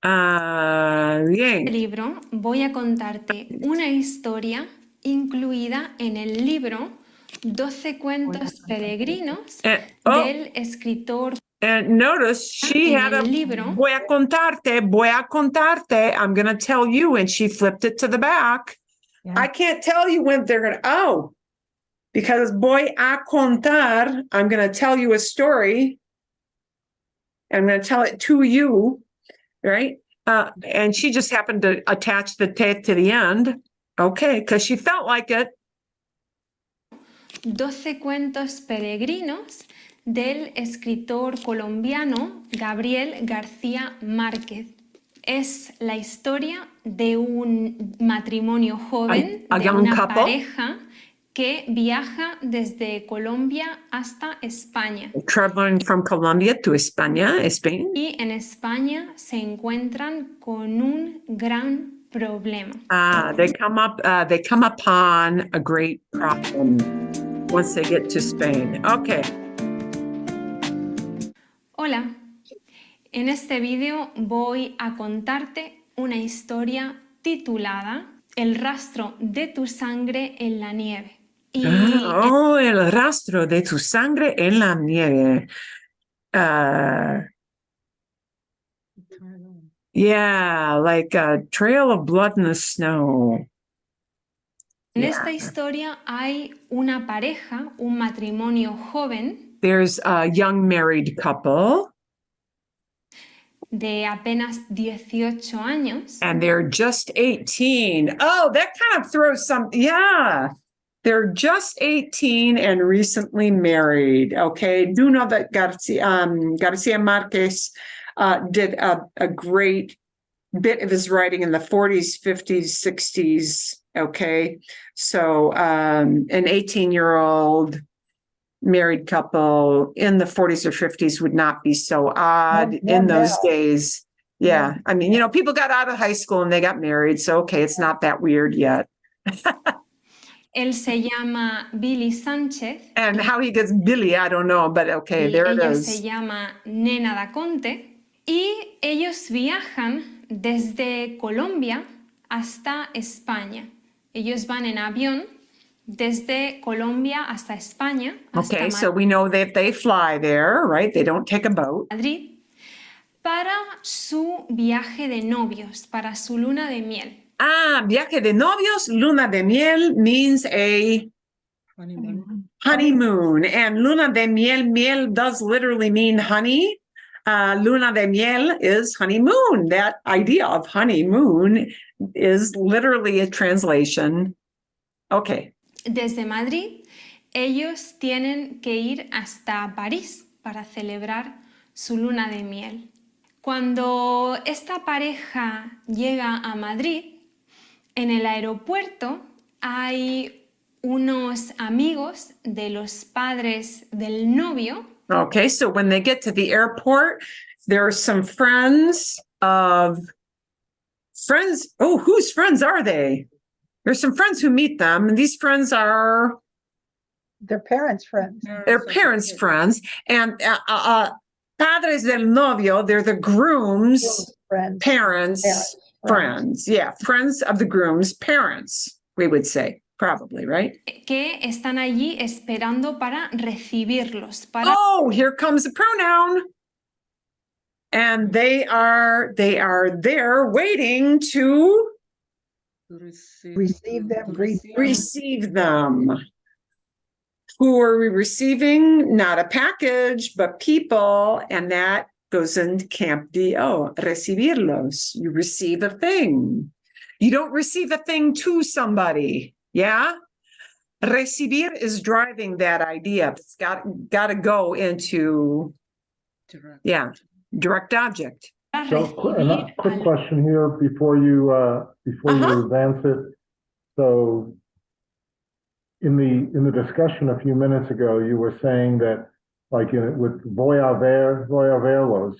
Bien. Libro voy a contarte una historia incluida en el libro 12 cuentos peregrinos del escritor. And notice she En had el a libro. voy a contarte. I'm going to tell you, and she flipped it to the back. Yeah. I can't tell you when they're going to, because voy a contar, I'm going to tell you a story. I'm going to tell it to you, right? And she just happened to attach the te to the end. Okay, because she felt like it. 12 cuentos peregrinos del escritor colombiano Gabriel García Márquez. Es la historia de un matrimonio joven, A de young una couple. pareja que viaja desde Colombia hasta España. Traveling from Colombia to España, Spain. Y en España se encuentran con un gran problema. They come upon a great problem once they get to Spain. Okay. Hola, en este vídeo voy a contarte una historia titulada El rastro de tu sangre en la nieve. Y el rastro de tu sangre en la nieve. Yeah, like a trail of blood in the snow. en esta historia hay una pareja, un matrimonio joven There's a young married couple, de apenas 18 años and they're just 18. Oh, that kind of throws some, yeah. They're just 18 and recently married. Okay. Do know that Garcia Marquez did a great bit of his writing in the 40s, 50s, 60s, Okay, so an 18-year-old married couple in the 40s or 50s would not be so odd in those days. Yeah, I mean, you know, people got out of high school and they got married, so okay, it's not that weird yet. Él se llama Billy Sánchez And how he gets Billy, I don't know, but okay, there it ella se is. llama Nena da Conte y ellos viajan desde Colombia hasta España. Ellos van en avión desde Colombia hasta España, hasta Okay, so we know that they fly there, right? They don't take a boat. Madrid, para su viaje de novios, para su luna de miel. Ah, viaje de novios, luna de miel means a honeymoon. And luna de miel, miel does literally mean honey. Luna de miel is honeymoon. That idea of honeymoon is literally a translation. Okay. Desde Madrid, ellos tienen que ir hasta París para celebrar su luna de miel. Cuando esta pareja llega a Madrid, en el aeropuerto hay unos amigos de los padres del novio. Okay, so when they get to the airport, there are some friends. Oh, whose friends are they? There's some friends who meet them, and these friends are Their parents' friends. their parents' friends. And padres del novio, they're the groom's Friends. parents' friends. Yeah, friends of the groom's parents, we would say, probably, right? Que están allí esperando para recibirlos, para Oh, here comes a pronoun. And they are there waiting to Receive them, greet them. receive them. Who are we receiving? Not a package, but people. And that goes into Camp DO. Recibirlos. You receive a thing. You don't receive a thing to somebody. Yeah? Recibir is driving that idea. It's got to go into, direct object. So, recibir quick al- question here before you advance it. So, in the discussion a few minutes ago, you were saying that, like with voy a verlos,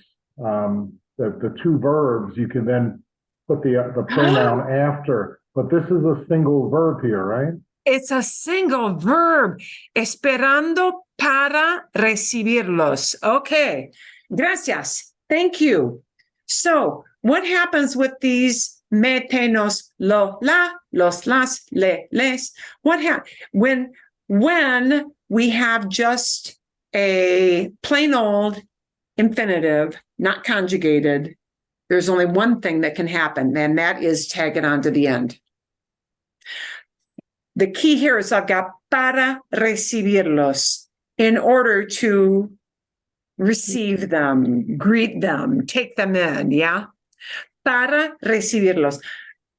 the two verbs, you can then put the pronoun after. But this is a single verb here, right? It's a single verb. Esperando para recibirlos. Okay. Gracias. Thank you. So, what happens with these me, te, nos, lo, la, los, las, le, les? What happens when we have just a plain old infinitive, not conjugated? There's only one thing that can happen, and that is tag it onto the end. The key here is I've got para recibirlos, in order to receive them, greet them, take them in, yeah? Para recibirlos.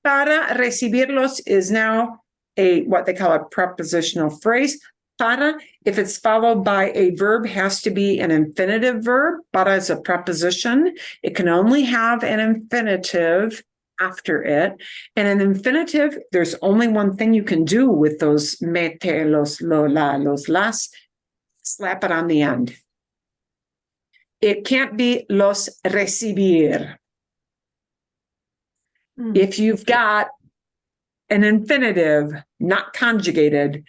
Para recibirlos is now what they call a prepositional phrase. Para, if it's followed by a verb, has to be an infinitive verb. Para is a preposition. It can only have an infinitive after it. And an infinitive, there's only one thing you can do with those me, te, los, lo, la, los, las. Slap it on the end. It can't be los recibir. If you've got an infinitive not conjugated,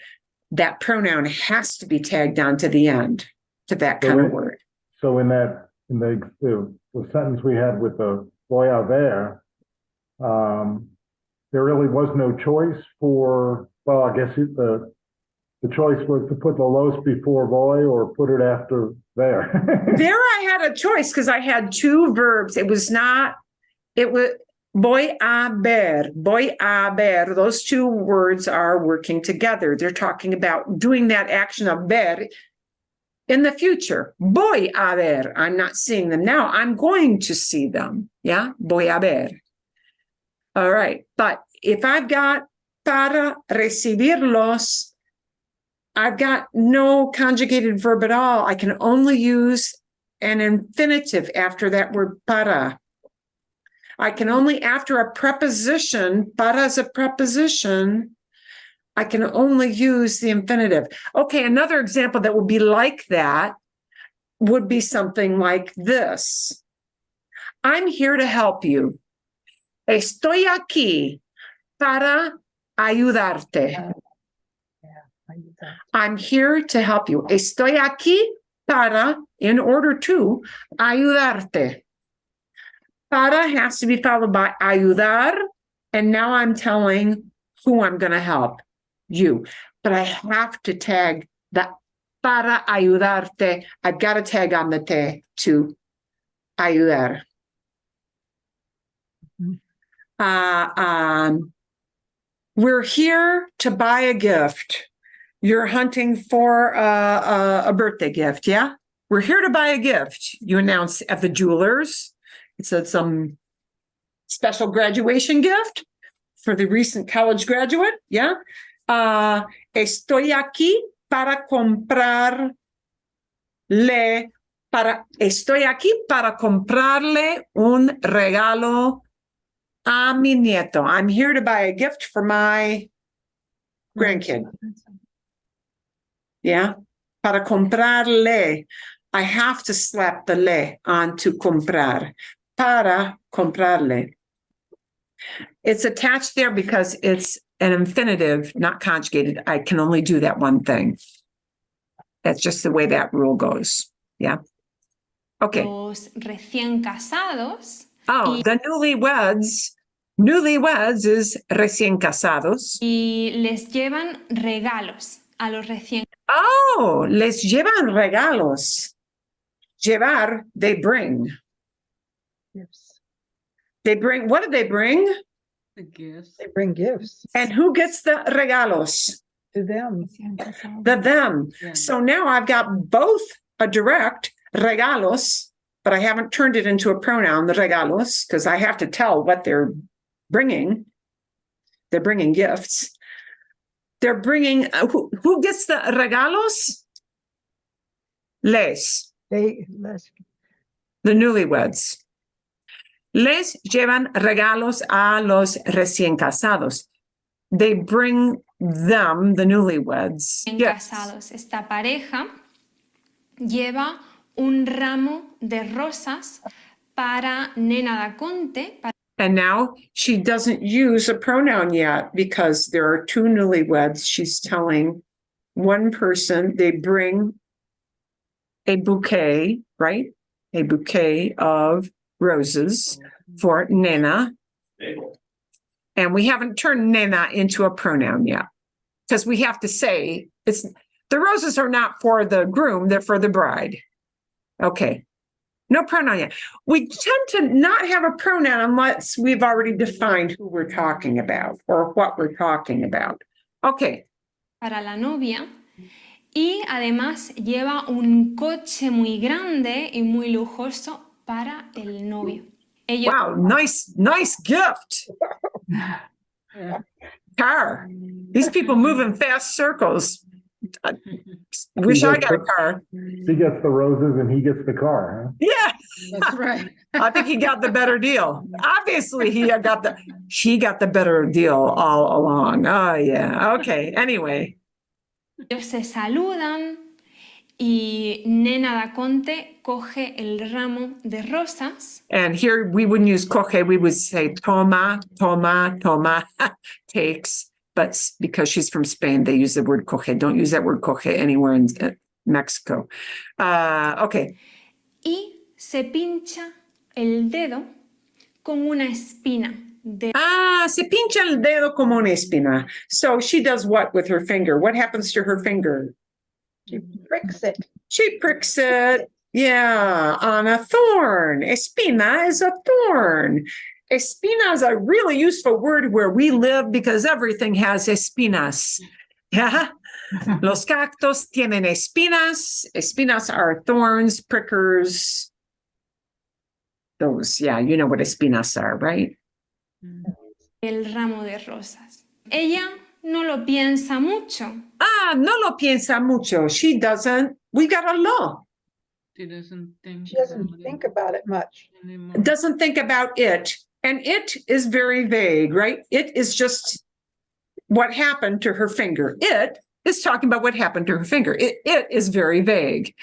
that pronoun has to be tagged onto the end to that kind of word. So in the sentence we had with the voy a ver, there really was no choice for, well, I guess the choice was to put the los before voy or put it after there. There I had a choice because I had two verbs. It was voy a ver. Those two words are working together. They're talking about doing that action of ver in the future. Voy a ver. I'm not seeing them now. I'm going to see them. Yeah, voy a ver. All right. But if I've got para recibirlos, I've got no conjugated verb at all. I can only use an infinitive after that word para. I can only, after a preposition, para is a preposition, I can only use the infinitive. Okay, another example that would be like that would be something like this. I'm here to help you. Estoy aquí para ayudarte. I'm here to help you. Estoy aquí para, in order to, ayudarte. Para has to be followed by ayudar, and now I'm telling who I'm going to help, you. But I have to tag the para ayudarte. I've got to tag on the te to ayudar. We're here to buy a gift. You're hunting for a birthday gift, yeah? We're here to buy a gift. You announce at the jeweler's. It's some special graduation gift for the recent college graduate, yeah? Estoy aquí para comprarle, estoy aquí para comprarle un regalo a mi nieto. I'm here to buy a gift for my grandkid. Yeah, para comprarle. I have to slap the le onto comprar. Para comprarle. It's attached there because it's an infinitive, not conjugated. I can only do that one thing. That's just the way that rule goes. Yeah. Okay. Los recién casados. Oh, the newlyweds. Newlyweds is recién casados. Y les llevan regalos a los recién. Oh, les llevan regalos. Llevar, they bring. Gifts. They bring, what do they bring? The gifts. They bring gifts And who gets the regalos? to them. The them. Yeah. So now I've got both a direct, regalos, but I haven't turned it into a pronoun, the regalos, because I have to tell what they're bringing. They're bringing gifts. They're bringing, who gets the regalos? Les, The newlyweds. Les llevan regalos a los recién casados. They bring them, the newlyweds. Yes. casados. Esta pareja lleva un ramo de rosas para Nena da Conte. And now she doesn't use a pronoun yet because there are two newlyweds. She's telling one person they bring a bouquet, right? A bouquet of roses for Nena. And we haven't turned Nena into a pronoun yet because we have to say it's the roses are not for the groom, they're for the bride. Okay. No pronoun yet. We tend to not have a pronoun unless we've already defined who we're talking about or what we're talking about. Okay. Para la novia. Y además lleva un coche muy grande y muy lujoso para el novio. Ellos Wow, nice gift. Car. These people move in fast circles. Wish I got a car. She gets the roses and he gets the car, huh? Yeah, That's right. I think he got the better deal. Obviously, he got the better deal all along. Oh yeah. Okay. Anyway. se saludan y Nena da Conte coge el ramo de rosas. And here we wouldn't use coge, we would say toma, takes. But because she's from Spain, they use the word coge. Don't use that word coge anywhere in Mexico. Okay. Y se pincha el dedo con una espina. Se pincha el dedo como una espina. So she does what with her finger? What happens to her finger? She pricks it. She pricks it, yeah, on a thorn. Espina is a thorn. Espina is a really useful word where we live because everything has espinas. Yeah. Los cactus tienen espinas. Espinas are thorns, prickers. Those, yeah, you know what espinas are, right? El ramo de rosas. Ella no lo piensa mucho. No lo piensa mucho. She doesn't. We got a law. She doesn't think. She doesn't think about it much. anymore. Doesn't think about it. And it is very vague, right? It is just what happened to her finger. It is talking about what happened to her finger. It is very vague.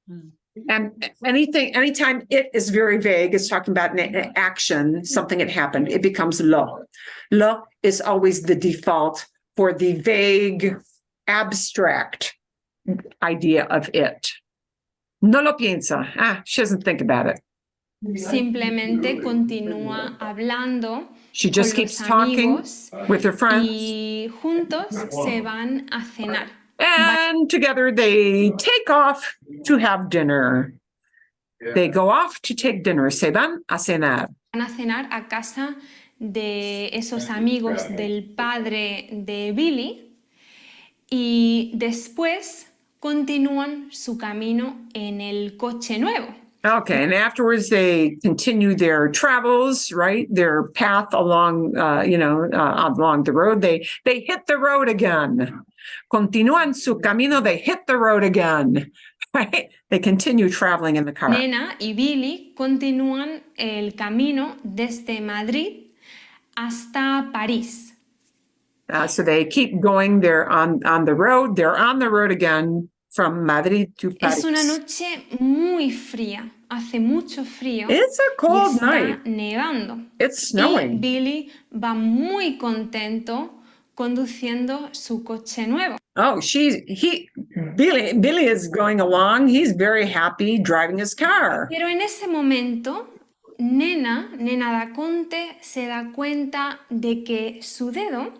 Hmm. And anytime it is very vague, it's talking about an action, something that happened, it becomes lo. Lo is always the default for the vague, abstract idea of it. No lo piensa. She doesn't think about it. Simplemente continúa hablando She con just los keeps talking amigos with her friends. y juntos se van a cenar. And together they take off to have dinner. They go off to take dinner. Se van a cenar. Van a cenar a casa de esos amigos del padre de Billy y después continúan su camino en el coche nuevo. Okay, and afterwards they continue their travels, right? Their path along, along the road. They hit the road again. Continúan su camino. They hit the road again, right? They continue traveling in the car. Nena y Billy continúan el camino desde Madrid hasta París. So they keep going. They're on the road. They're on the road again from Madrid to Paris. Es una noche muy fría, hace mucho frío It's a y cold está night. nevando. It's Y snowing. Billy va muy contento conduciendo su coche nuevo. Oh, Billy is going along. He's very happy driving his car. Pero en ese momento, Nena da Conte se da cuenta de que su dedo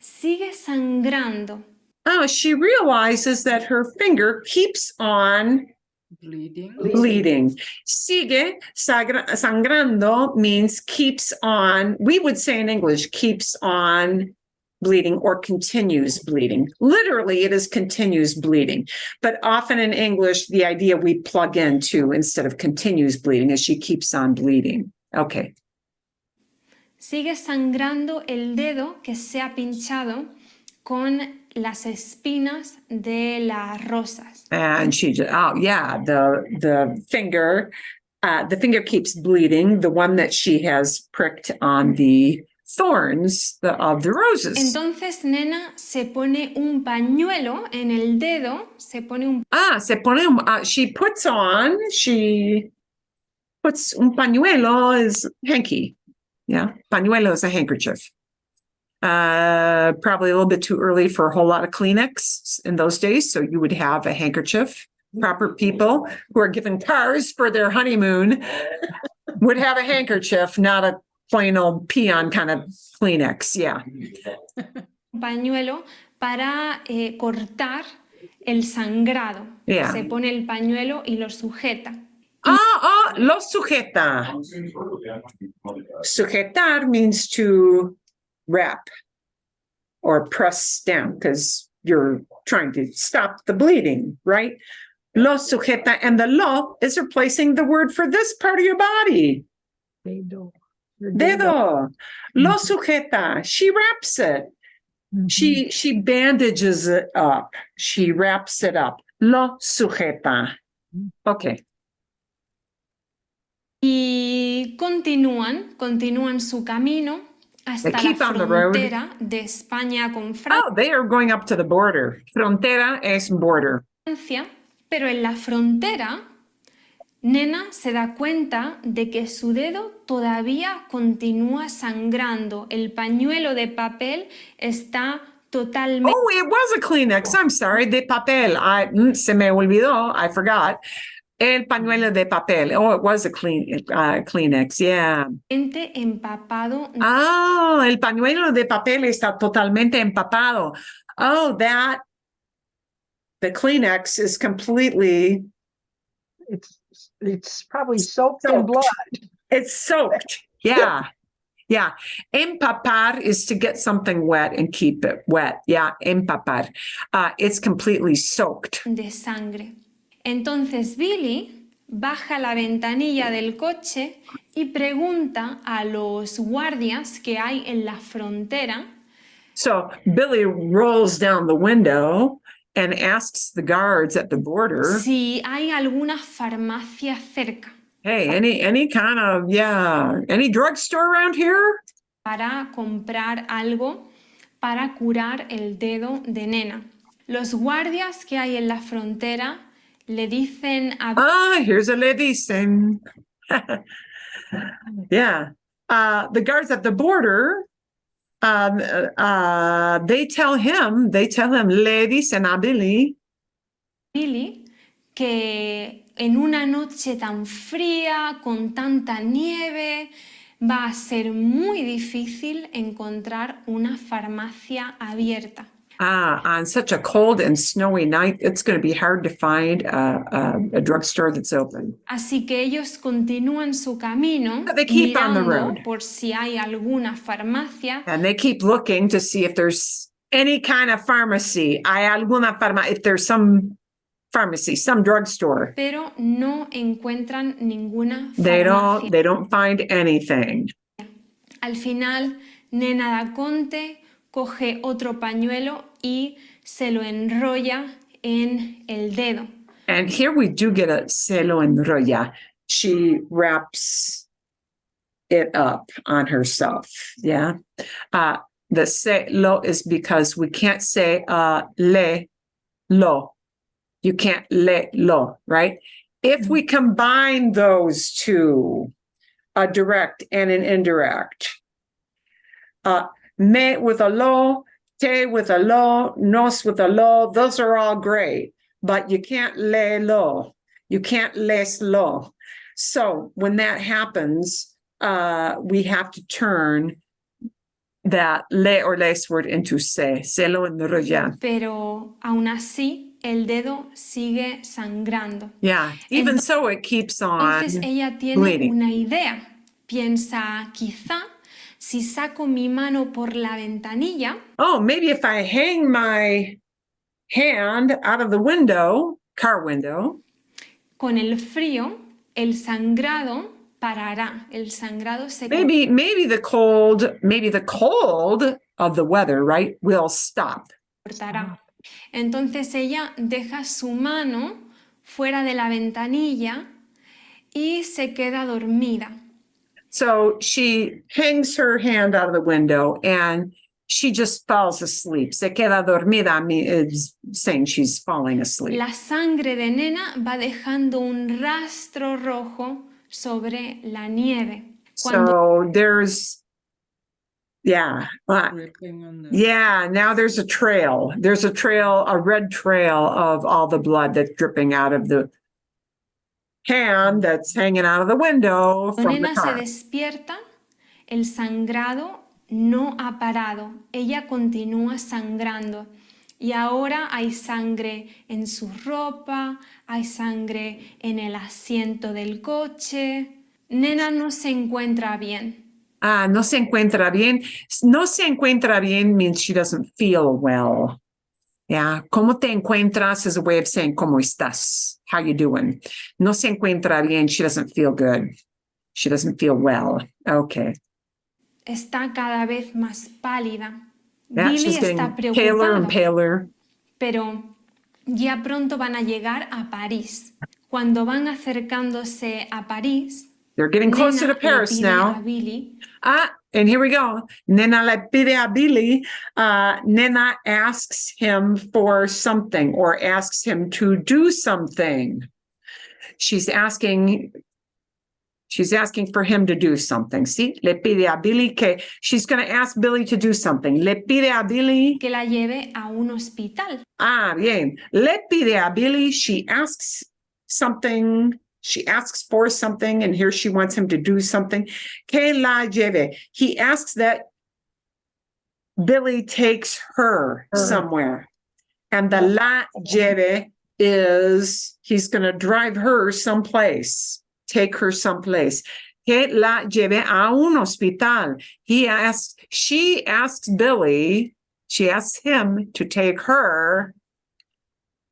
sigue sangrando. Oh, she realizes that her finger keeps on Bleeding. bleeding. Sigue sangrando means keeps on. We would say in English, keeps on bleeding or continues bleeding. Literally, it is continues bleeding. But often in English, the idea we plug into instead of continues bleeding is she keeps on bleeding. Okay. Sigue sangrando el dedo que se ha pinchado con las espinas de las rosas. And she just, the finger keeps bleeding, the one that she has pricked on the thorns of the roses. Entonces Nena se pone un pañuelo en el dedo, she puts un pañuelo is hanky. Yeah, pañuelo is a handkerchief. Probably a little bit too early for a whole lot of Kleenex in those days. So you would have a handkerchief. Proper people who are given cars for their honeymoon would have a handkerchief, not a plain old peon kind of Kleenex. Yeah. un pañuelo para cortar el sangrado. Yeah. Se pone el pañuelo y lo sujeta. Lo sujeta. Sujetar means to wrap or press down because you're trying to stop the bleeding, right? Lo sujeta, and the lo is replacing the word for this part of your body. Dedo. Dedo. Lo sujeta. She wraps it. Mhm. She bandages it up. She wraps it up. Lo sujeta. Okay. Y continúan su camino hasta la keep on the road. frontera de España con Francia. Oh, they are going up to the border. Frontera es border. Pero en la frontera, Nena se da cuenta de que su dedo todavía continúa sangrando. El pañuelo de papel está totalmente Oh, it was a Kleenex. I'm sorry. De papel. Se me olvidó. I forgot. El pañuelo de papel. Oh, it was a Kleenex. Yeah. empapado. Oh, el pañuelo de papel está totalmente empapado. Oh, the Kleenex is completely It's probably soaked in Soaked. blood. It's soaked. Yeah. Yeah. Empapar is to get something wet and keep it wet. Yeah. Empapar. It's completely soaked. De sangre. Entonces Billy baja la ventanilla del coche y pregunta a los guardias que hay en la frontera So Billy rolls down the window and asks the guards at the border, si hay alguna farmacia cerca. Hey, any kind of, yeah, any drugstore around here? para comprar algo para curar el dedo de Nena. Los guardias que hay en la frontera le dicen a Ah, here's a lady saying, yeah. The guards at the border, they tell him, le dicen a Billy, Billy que en una noche tan fría, con tanta nieve, va a ser muy difícil encontrar una farmacia abierta. on such a cold and snowy night, it's going to be hard to find a drugstore that's open. Así que ellos continúan su camino But they keep on the mirando road. por si hay alguna farmacia, And they keep looking to see if there's any kind of pharmacy. If there's some pharmacy, some drugstore. pero no encuentran ninguna farmacia. They don't find anything. Al final, Nena da Conte coge otro pañuelo y se lo enrolla en el dedo. And here we do get a se lo enrolla. She wraps it up on herself. Yeah. The se lo is because we can't say le lo. You can't le lo, right? If we combine those two, a direct and an indirect, me with a lo, te with a lo, nos with a lo, those are all great, but you can't le lo, you can't les lo. So when that happens, we have to turn that le or les word into se lo enrolla. Pero aún así, el dedo sigue sangrando. Yeah, even so, it keeps on Entonces ella tiene bleeding. una idea. Piensa, quizá si saco mi mano por la ventanilla, Oh, maybe if I hang my hand out of the window, car window, con el frío, el sangrado parará. El sangrado se maybe the cold of the weather, right, will stop. cortará. Entonces ella deja su mano fuera de la ventanilla y se queda dormida. So she hangs her hand out of the window and she just falls asleep. Se queda dormida, I mean, it's saying she's falling asleep. La sangre de Nena va dejando un rastro rojo sobre la nieve. So there's, yeah, Dripping on the. yeah, now there's a trail. There's a trail, a red trail of all the blood that's dripping out of the hand that's hanging out of the window Cuando from the Nena se car. despierta, el sangrado no ha parado. Ella continúa sangrando. Y ahora hay sangre en su ropa, hay sangre en el asiento del coche. Nena no se encuentra bien. No se encuentra bien. No se encuentra bien means she doesn't feel well. Yeah. ¿Cómo te encuentras is a way of saying ¿cómo estás? How you doing? No se encuentra bien. She doesn't feel good. She doesn't feel well. Okay. Está cada vez más pálida. Yeah, Billy she's getting está paler and preocupado, paler. pero ya pronto van a llegar a París. Cuando van acercándose a París, They're getting closer Nena to Paris le pide now. a Billy And here we go. Nena le pide a Billy. Nena asks him for something or asks him to do something. She's asking for him to do something. See, le pide a Billy que she's going to ask Billy to do something. Le pide a Billy. que la lleve a un hospital. Bien. Le pide a Billy. She asks something. She asks for something, and here she wants him to do something. Que la lleve. He asks that Billy takes her somewhere. And the la lleve is he's going to drive her someplace, take her someplace. Que la lleve a un hospital. She asks Billy, she asks him to take her.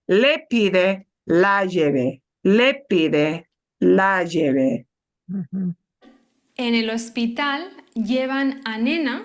Le pide, la lleve. Le pide, la lleve. Mhm. En el hospital llevan a Nena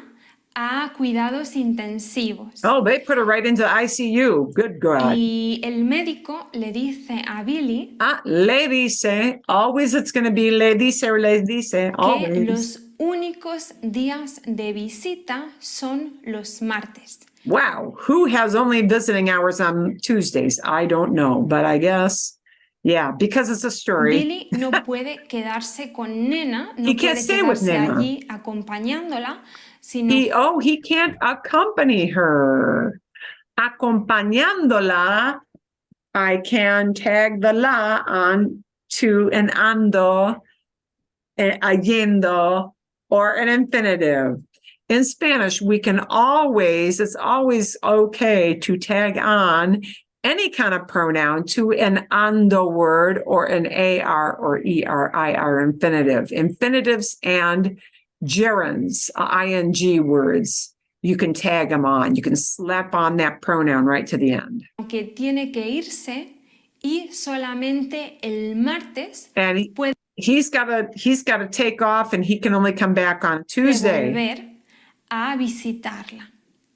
a cuidados intensivos. Oh, they put her right into ICU. Good God. Y el médico le dice a Billy Le dice, always it's going to be le dice or le dice, que always. los únicos días de visita son los martes. Wow, who has only visiting hours on Tuesdays? I don't know, but I guess, yeah, because it's a story. Billy no puede quedarse con Nena, no He can't puede stay with quedarse Nena. allí acompañándola, sino He can't accompany her. Acompañándola, I can tag the la on to an ando, yendo, or an infinitive. In Spanish, we can always, it's always okay to tag on any kind of pronoun to an ando word or an AR or ERIR infinitive. Infinitives and gerunds, ing words, you can tag them on. You can slap on that pronoun right to the end. que tiene que irse y solamente el martes And puede he's got to take off, and he can only come back on Tuesday. volver a visitarla.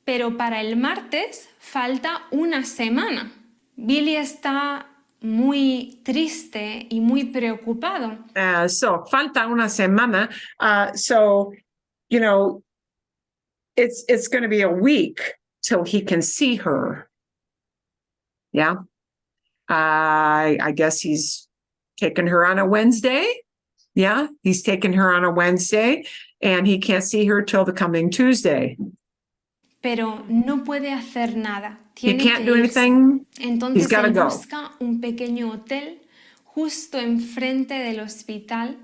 Pero para el martes falta una semana. Billy está muy triste y muy preocupado. So falta una semana. So, you know, it's going to be a week till he can see her. Yeah. I guess he's taking her on a Wednesday. Yeah, he's taking her on a Wednesday, and he can't see her till the coming Tuesday. Pero no puede hacer nada. He Tiene can't que do irse. anything. Entonces He's gotta él go. busca un pequeño hotel justo enfrente del hospital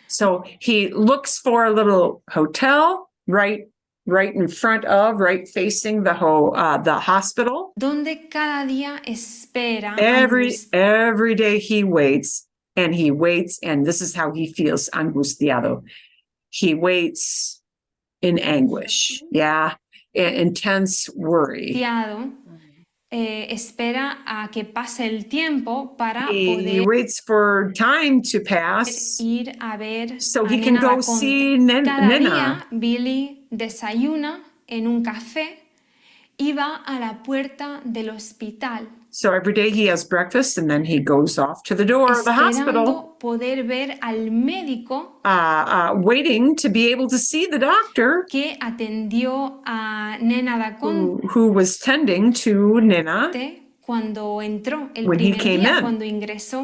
So he looks for a little hotel right in front of, right facing the hospital. donde cada día espera Every day he waits, and this is how he feels, angustiado. He waits in anguish, yeah, intense worry. angustiado, espera a que pase el tiempo para He poder waits for time to pass ir a ver so a he can Nena go da Conte. see Cada Nena. día Billy desayuna en un café y va a la puerta del hospital, So every day he has breakfast, and then he goes off to the door of the hospital, esperando poder ver al médico waiting to be able to see the doctor que atendió a Nena da Conte who was tending to Nena. cuando entró el When he primer came día, in. cuando ingresó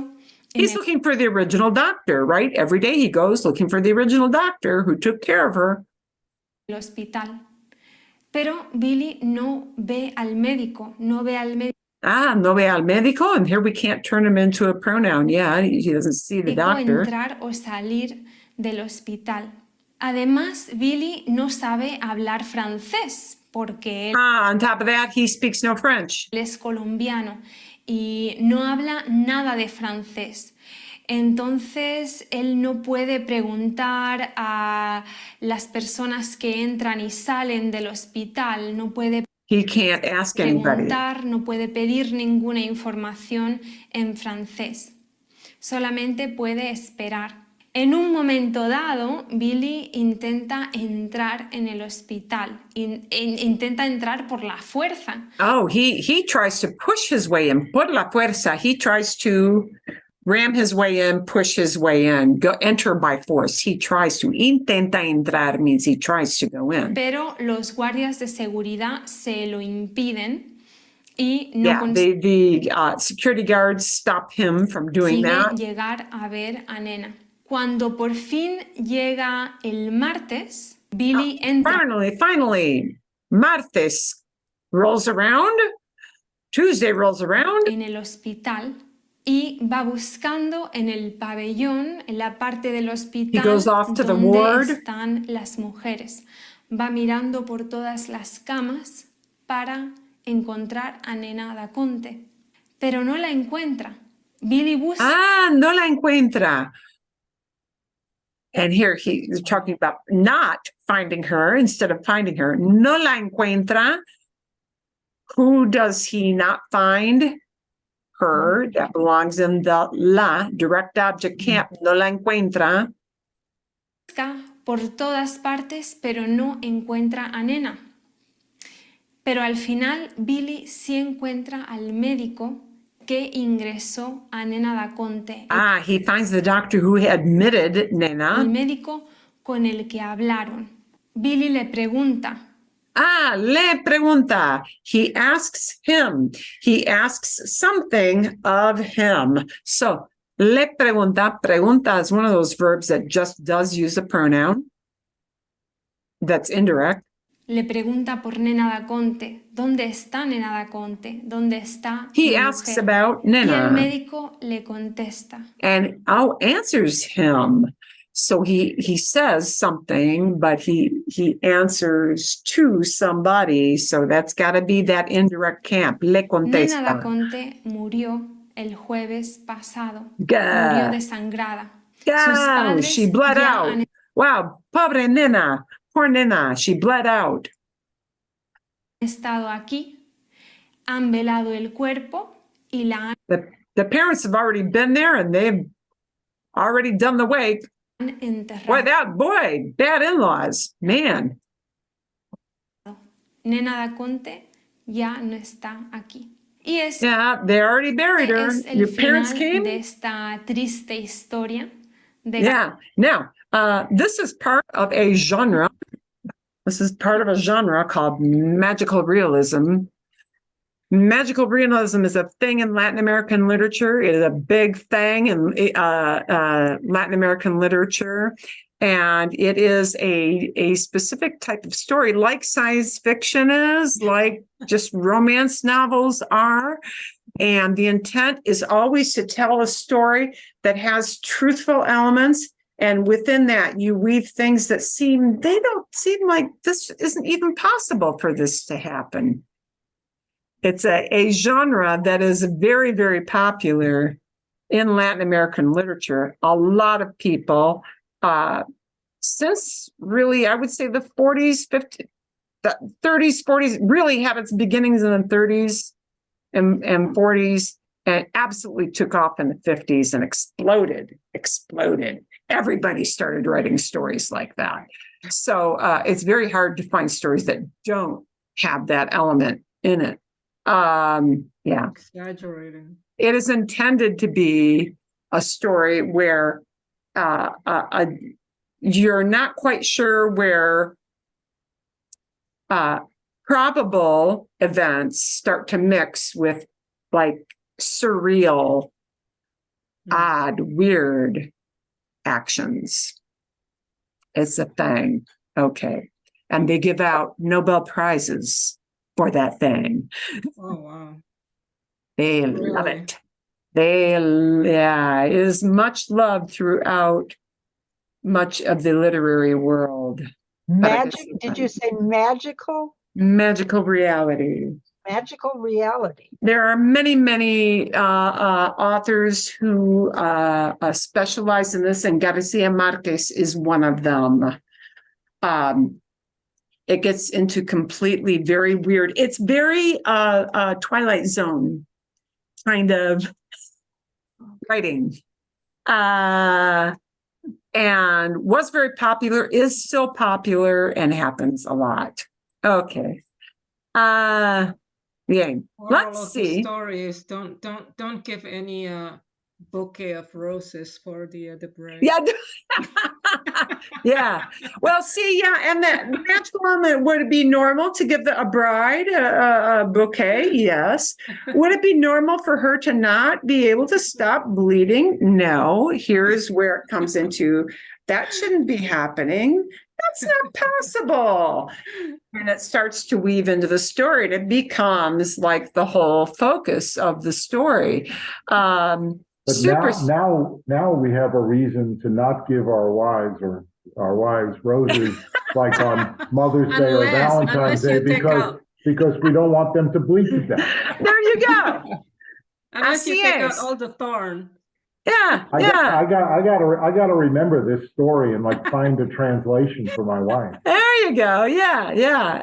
en He's el looking for the original doctor, right? Every day he goes looking for the original doctor who took care of her. hospital. Pero Billy no ve al médico, no ve al médico No ve al médico, and here we can't turn him into a pronoun. Yeah, he doesn't see the doctor. entrar o salir del hospital. Además, Billy no sabe hablar francés porque On top of that, he speaks no French. él es colombiano y no habla nada de francés. Entonces, él no puede preguntar a las personas que entran y salen del hospital, no puede He can't ask anybody. preguntar, no puede pedir ninguna información en francés. Solamente puede esperar. En un momento dado, Billy intenta entrar en el hospital, intenta entrar por la fuerza. Oh, he tries to push his way in. Por la fuerza. He tries to ram his way in, push his way in, enter by force. He tries to. Intenta entrar means he tries to go in. Pero los guardias de seguridad se lo impiden y no Yeah, the security guards stop him from doing consigue that. llegar a ver a Nena. Cuando por fin llega el martes, Billy entra Finally, martes rolls around. Tuesday rolls around. en el hospital y va buscando en el pabellón, en la parte del hospital goes off to the donde ward. están las mujeres. Va mirando por todas las camas para encontrar a Nena da Conte, pero no la encuentra. Billy busca No la encuentra. And here he's talking about not finding her instead of finding her. No la encuentra. Who does he not find? Her. That belongs in the la direct object camp. No la encuentra. por todas partes, pero no encuentra a Nena. Pero al final Billy sí encuentra al médico que ingresó a Nena da Conte, He finds the doctor who admitted el Nena. médico con el que hablaron. Billy le pregunta, Le pregunta. He asks him. He asks something of him. So, le pregunta. Pregunta is one of those verbs that just does use a pronoun. That's indirect. le pregunta por Nena da Conte. ¿Dónde está Nena da Conte? ¿Dónde está He mi asks mujer? about Y el Nena médico le contesta. and answers him. So he says something, but he answers to somebody. So that's got to be that indirect camp. Le Nena da contesta. Conte murió el jueves pasado. Gah. Murió desangrada. Sus Gah, padres she bled ya out. han Wow, pobre nena, poor nena, she bled out. estado aquí, han velado el cuerpo y la The parents have already been there and they've already done the wake. han enterrado. Boy, bad in-laws, man. Nena da Conte ya no está aquí. Y este Yeah, they already buried her. es el Your parents final came? de esta triste historia de Yeah. Now, this is part of a genre. This is part of a genre called magical realism. Magical realism is a thing in Latin American literature. It is a big thing in Latin American literature. And it is a specific type of story, like science fiction is, like just romance novels are. And the intent is always to tell a story that has truthful elements. And within that, you weave things that they don't seem like this isn't even possible for this to happen. It's a genre that is very, very popular in Latin American literature. A lot of people, since really, I would say the 40s, 50s, the 30s, 40s, really have its beginnings in the 30s and 40s, and absolutely took off in the 50s and exploded. Everybody started writing stories like that. So it's very hard to find stories that don't have that element in it. Yeah. Exaggerating. It is intended to be a story where you're not quite sure where probable events start to mix with like surreal, odd, weird actions. It's a thing. Okay. And they give out Nobel Prizes for that thing. Oh, wow. They Really? love it. It is much loved throughout much of the literary world. Magic, did you say magical? Magical reality. Magical reality. There are many, many authors who specialize in this, and Garcia Marquez is one of them. It gets into completely very weird. It's very Twilight Zone kind of writing. And was very popular, is still popular, and happens a lot. Okay. Yeah. Moral Let's of the see. story is don't give any bouquet of roses for the bride. Yeah. Yeah. Well, see, yeah, and that magical element, would it be normal to give a bride a bouquet? Yes. Would it be normal for her to not be able to stop bleeding? No. Here's where it comes into that shouldn't be happening. That's not possible. And it starts to weave into the story, and it becomes like the whole focus of the story. But now we have a reason to not give our wives roses like on Mother's Day or Valentine's Day because we don't want them to bleed to death. There you go. Unless you take out Así es. all the thorn. Yeah, I gotta remember this story and like find a translation for my wife. There you go. Yeah.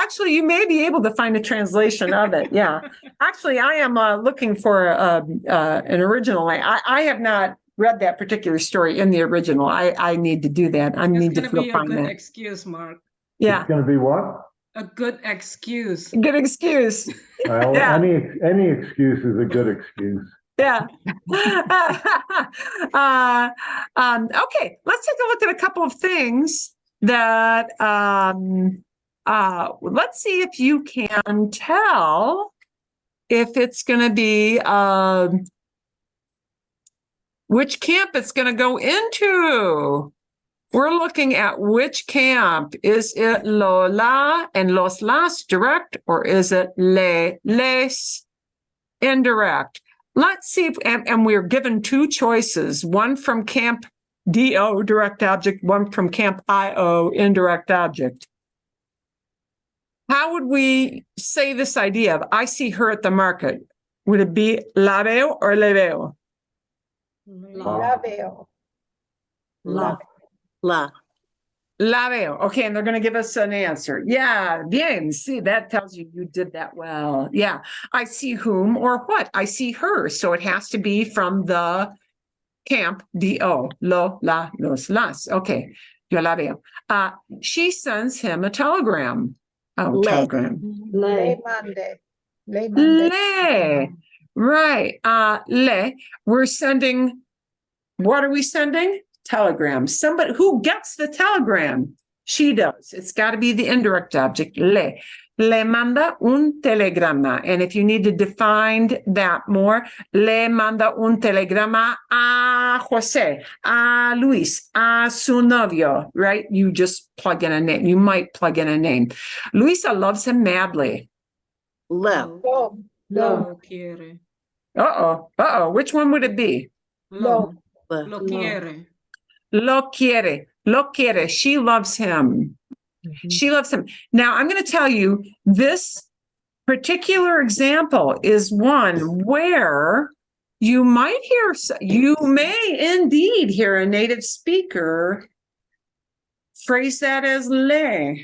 Actually, you may be able to find a translation of it. Yeah. Actually, I am looking for an original. I have not read that particular story in the original. I need to do that. I It's need to gonna be a find good that. excuse, Mark. Yeah, It's gonna be what? A good excuse. good excuse. Well, Yeah. any excuse is a good excuse. Yeah. Okay, let's take a look at a couple of things that let's see if you can tell if it's going to be which camp it's going to go into. We're looking at which camp. Is it lo la and los las direct, or is it les indirect? Let's see if, and we're given two choices, one from camp DO, direct object, one from camp IO, indirect object. How would we say this idea of I see her at the market? Would it be la veo or le veo? La veo. La. La. La veo. Okay, and they're going to give us an answer. Yeah, bien. See, that tells you you did that well. Yeah, I see whom or what? I see her. So it has to be from the camp DO. Lo, la, los, las. Okay, yo la veo. She sends him a telegram. Oh, Le. telegram. Le Lay. mande. Le mande. Le. Right. Le. We're sending. What are we sending? Telegram. Somebody who gets the telegram. She does. It's got to be the indirect object. Le manda un telegrama. And if you need to define that more, le manda un telegrama a Jose, a Luis, a su novio, right? You just plug in a name. You might plug in a name. Luisa loves him madly. Lo. Lo. Lo. Lo quiere. Uh-oh. Which one would it be? Lo. Lo. Lo quiere. Lo quiere. Lo quiere. She loves him. She loves him. Now, I'm going to tell you this particular example is one where you might hear, you may indeed hear a native speaker phrase that as le.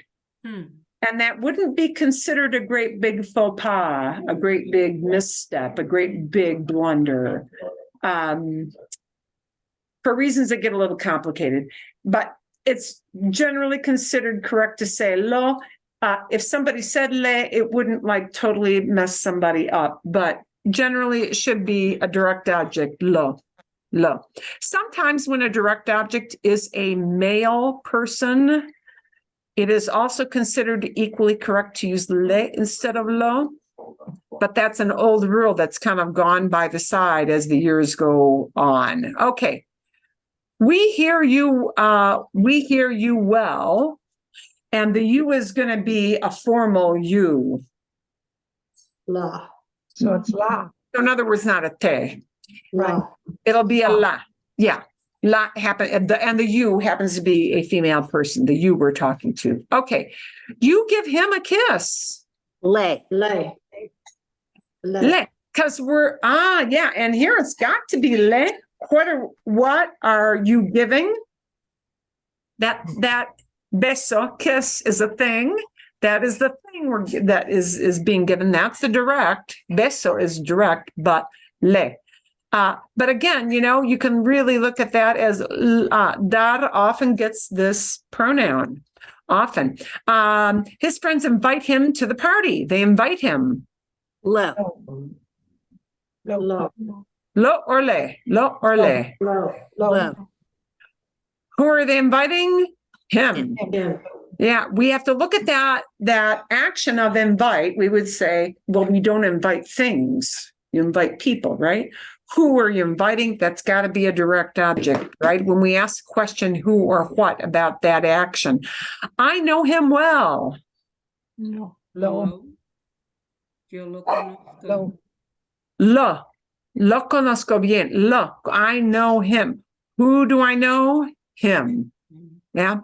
Hmm. And that wouldn't be considered a great big faux pas, a great big misstep, a great big blunder. For reasons that get a little complicated, but it's generally considered correct to say lo. If somebody said le, it wouldn't like totally mess somebody up, but generally it should be a direct object, lo. Sometimes when a direct object is a male person, it is also considered equally correct to use le instead of lo. But that's an old rule that's kind of gone by the side as the years go on. Okay. We hear you well, and the you is going to be a formal you. La. So it's la. So in other words, not a te. La. It'll be a la. Yeah. La happen, and the you happens to be a female person, the you we're talking to. Okay. You give him a kiss. Le. Lay. Lay. Le. Because we're yeah, and here it's got to be le. What are you giving? That beso, kiss, is a thing. That is the thing that is being given. That's the direct. Beso is direct, but le. But again, you can really look at that as dar often gets this pronoun. Often. His friends invite him to the party. They invite him. Lo. Lo. Lo. Lo or le. Lo or le. Lo. Lo. Who are they inviting? Him. Him. Yeah, we have to look at that action of invite. We would say, well, we don't invite things. You invite people, right? Who are you inviting? That's got to be a direct object, right? When we ask the question who or what about that action. I know him well. Lo. Lo. Yo lo conozco. Lo. Lo conozco bien. Lo, I know him. Who do I know? Him. Yeah.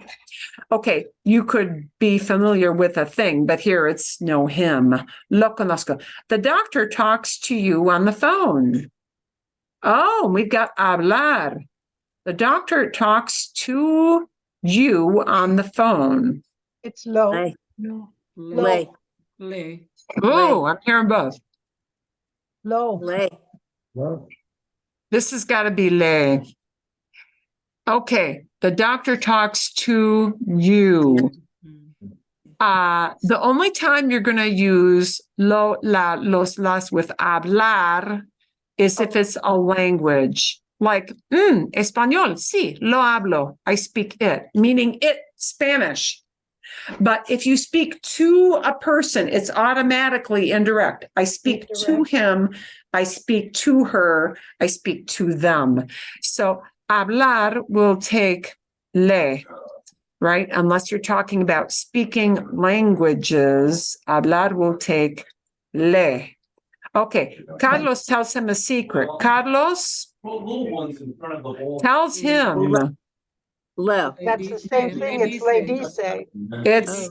Okay. You could be familiar with a thing, but here it's know him. Lo conozco. The doctor talks to you on the phone. Oh, we've got hablar. The doctor talks to you on the phone. It's lo. Le. Lo. Le. Le. Oh, I'm hearing both. Lo. Le. Well, This has got to be le. Okay, the doctor talks to you. The only time you're going to use lo, la, los, las with hablar is if it's a language. Like, español, sí, lo hablo. I speak it, meaning it, Spanish. But if you speak to a person, it's automatically indirect. I speak to him, I speak to her, I speak to them. So hablar will take le, right? Unless you're talking about speaking languages, hablar will take le. Okay, Carlos tells him a secret. Carlos tells him Lo. That's the same thing. It's le dice. it's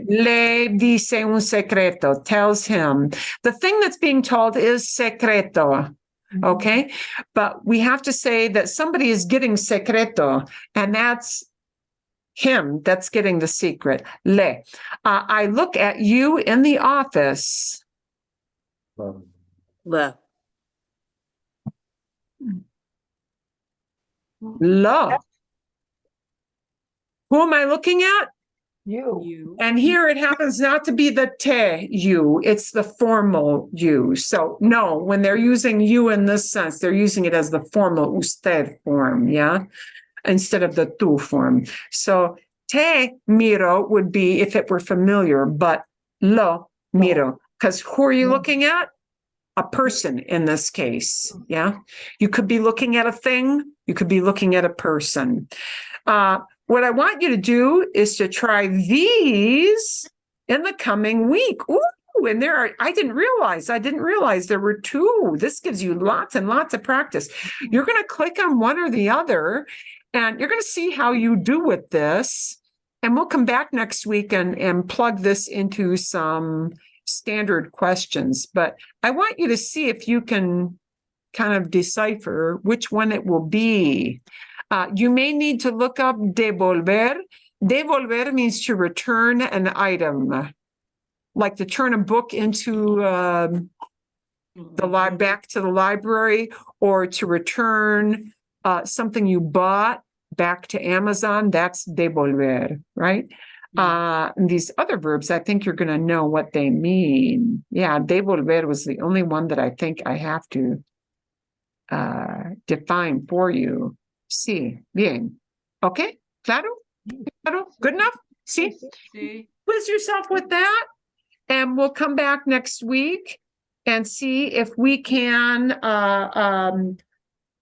le dice un secreto, tells him. The thing that's being told is secreto. Okay, but we have to say that somebody is getting secreto, and that's him that's getting the secret. Le. I look at you in the office. Lo. Lo. Who am I looking at? You. And here it happens not to be the te you, it's the formal you. So no, when they're using you in this sense, they're using it as the formal usted form, yeah, instead of the tu form. So te miro would be if it were familiar, but lo miro, because who are you looking at? A person in this case, yeah. You could be looking at a thing, you could be looking at a person. What I want you to do is to try these in the coming week. Ooh, and I didn't realize there were two. This gives you lots and lots of practice. You're going to click on one or the other, and you're going to see how you do with this. And we'll come back next week and plug this into some standard questions. But I want you to see if you can kind of decipher which one it will be. You may need to look up devolver. Devolver means to return an item, like to turn a book into back to the library, or to return something you bought back to Amazon. That's devolver, right? And these other verbs, I think you're going to know what they mean. Yeah, devolver was the only one that I think I have to define for you. Sí, bien. Okay, claro? Claro? Good enough? See? Sí. Quiz yourself with that, and we'll come back next week and see if we can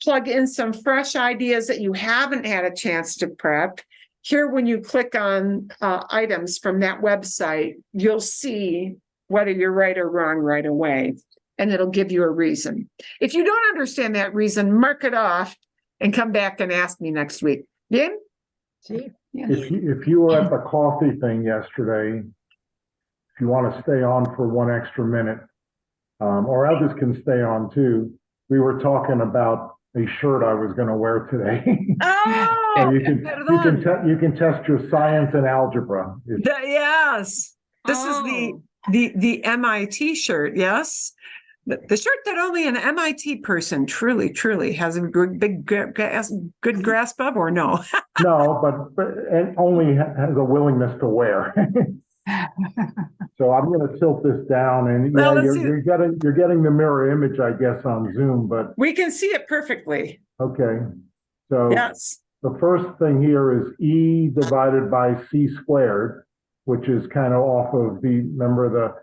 plug in some fresh ideas that you haven't had a chance to prep. Here, when you click on items from that website, you'll see whether you're right or wrong right away, and it'll give you a reason. If you don't understand that reason, mark it off and come back and ask me next week. Bien? See? If you were at the coffee thing yesterday, if you want to stay on for one extra minute, or others can stay on too, we were talking about a shirt I was going to wear today. Oh, So you can test your science and algebra. yes. This is the MIT shirt, yes. The shirt that only an MIT person truly has a good grasp of, or no? No, but it only has a willingness to wear. So I'm going to tilt this down, and Well, yeah, let's see. you're getting the mirror image, I guess, on Zoom. But We can see it perfectly. okay, so Yes. the first thing here is E divided by C squared, which is kind of off of remember the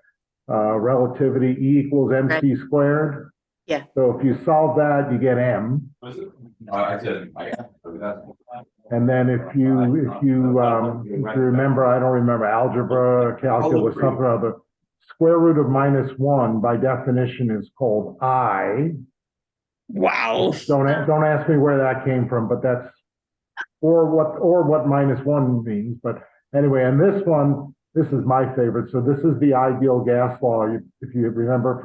relativity, E equals MC squared. Yeah. So if you solve that, you get M. And then if you remember, I don't remember algebra, calculus, something or other, square root of -1 by definition is called I. Wow. Don't ask me where that came from, but that's or what -1 means. But anyway, and this one, this is my favorite. So this is the ideal gas law. If you remember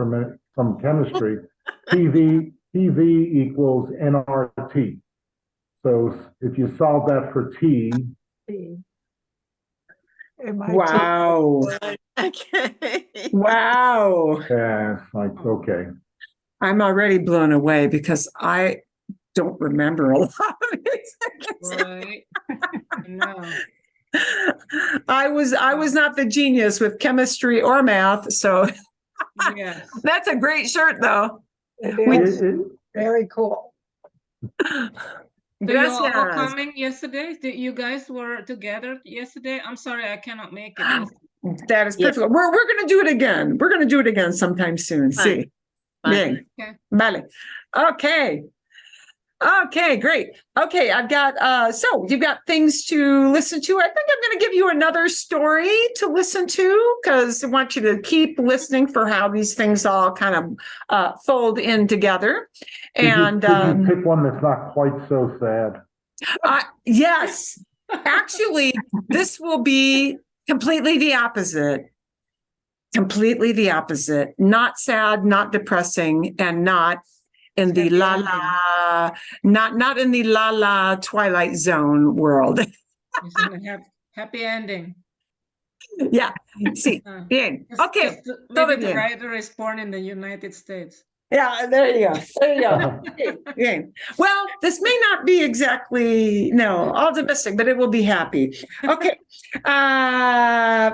from chemistry, PV equals nRT. So if you solve that for T, Wow. Okay. Wow. yeah, it's like, okay. I'm already blown away because I don't remember a lot of these. Right. No. I was not the genius with chemistry or math, so Yes. that's a great shirt though. It We- is very cool. So you're all Gracias. coming yesterday? Did you guys were together yesterday? I'm sorry, I cannot make it. yesterday. That is Yeah. perfect. We're gonna do it again. We're gonna do it again sometime soon. Fine. See. Fine. Bien. Okay. Vale. Okay. Okay, great. Okay, I've got so you've got things to listen to. I think I'm going to give you another story to listen to because I want you to keep listening for how these things all kind of fold in together. And Could you pick one that's not quite so sad? yes, actually, this will be completely the opposite. Completely the opposite. Not sad, not depressing, and not in the Happy la ending. la, not in the la la Twilight Zone world. It's a happy ending. Yeah. See. Bien. Just- Okay. just todo maybe the bien. writer is born in the United States. Yeah, there you go. There you go. Okay, bien. Well, this may not be exactly optimistic, but it will be happy. Okay.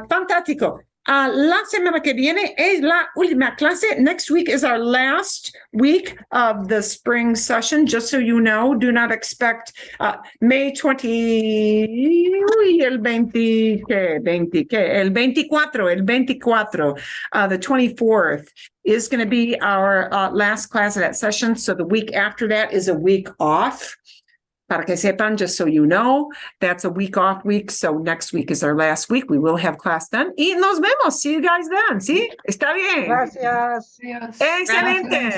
Fantástico. La semana que viene es la última clase. Next week is our last week of the spring session. Just so you know, do not expect May 20, el 20, el 24, the 24th is going to be our last class of that session. So the week after that is a week off. Para que sepan, just so you know, that's a week off week. So next week is our last week. We will have class then. Y nos vemos. See you guys then. ¿Sí? Está bien. Gracias. Excelente.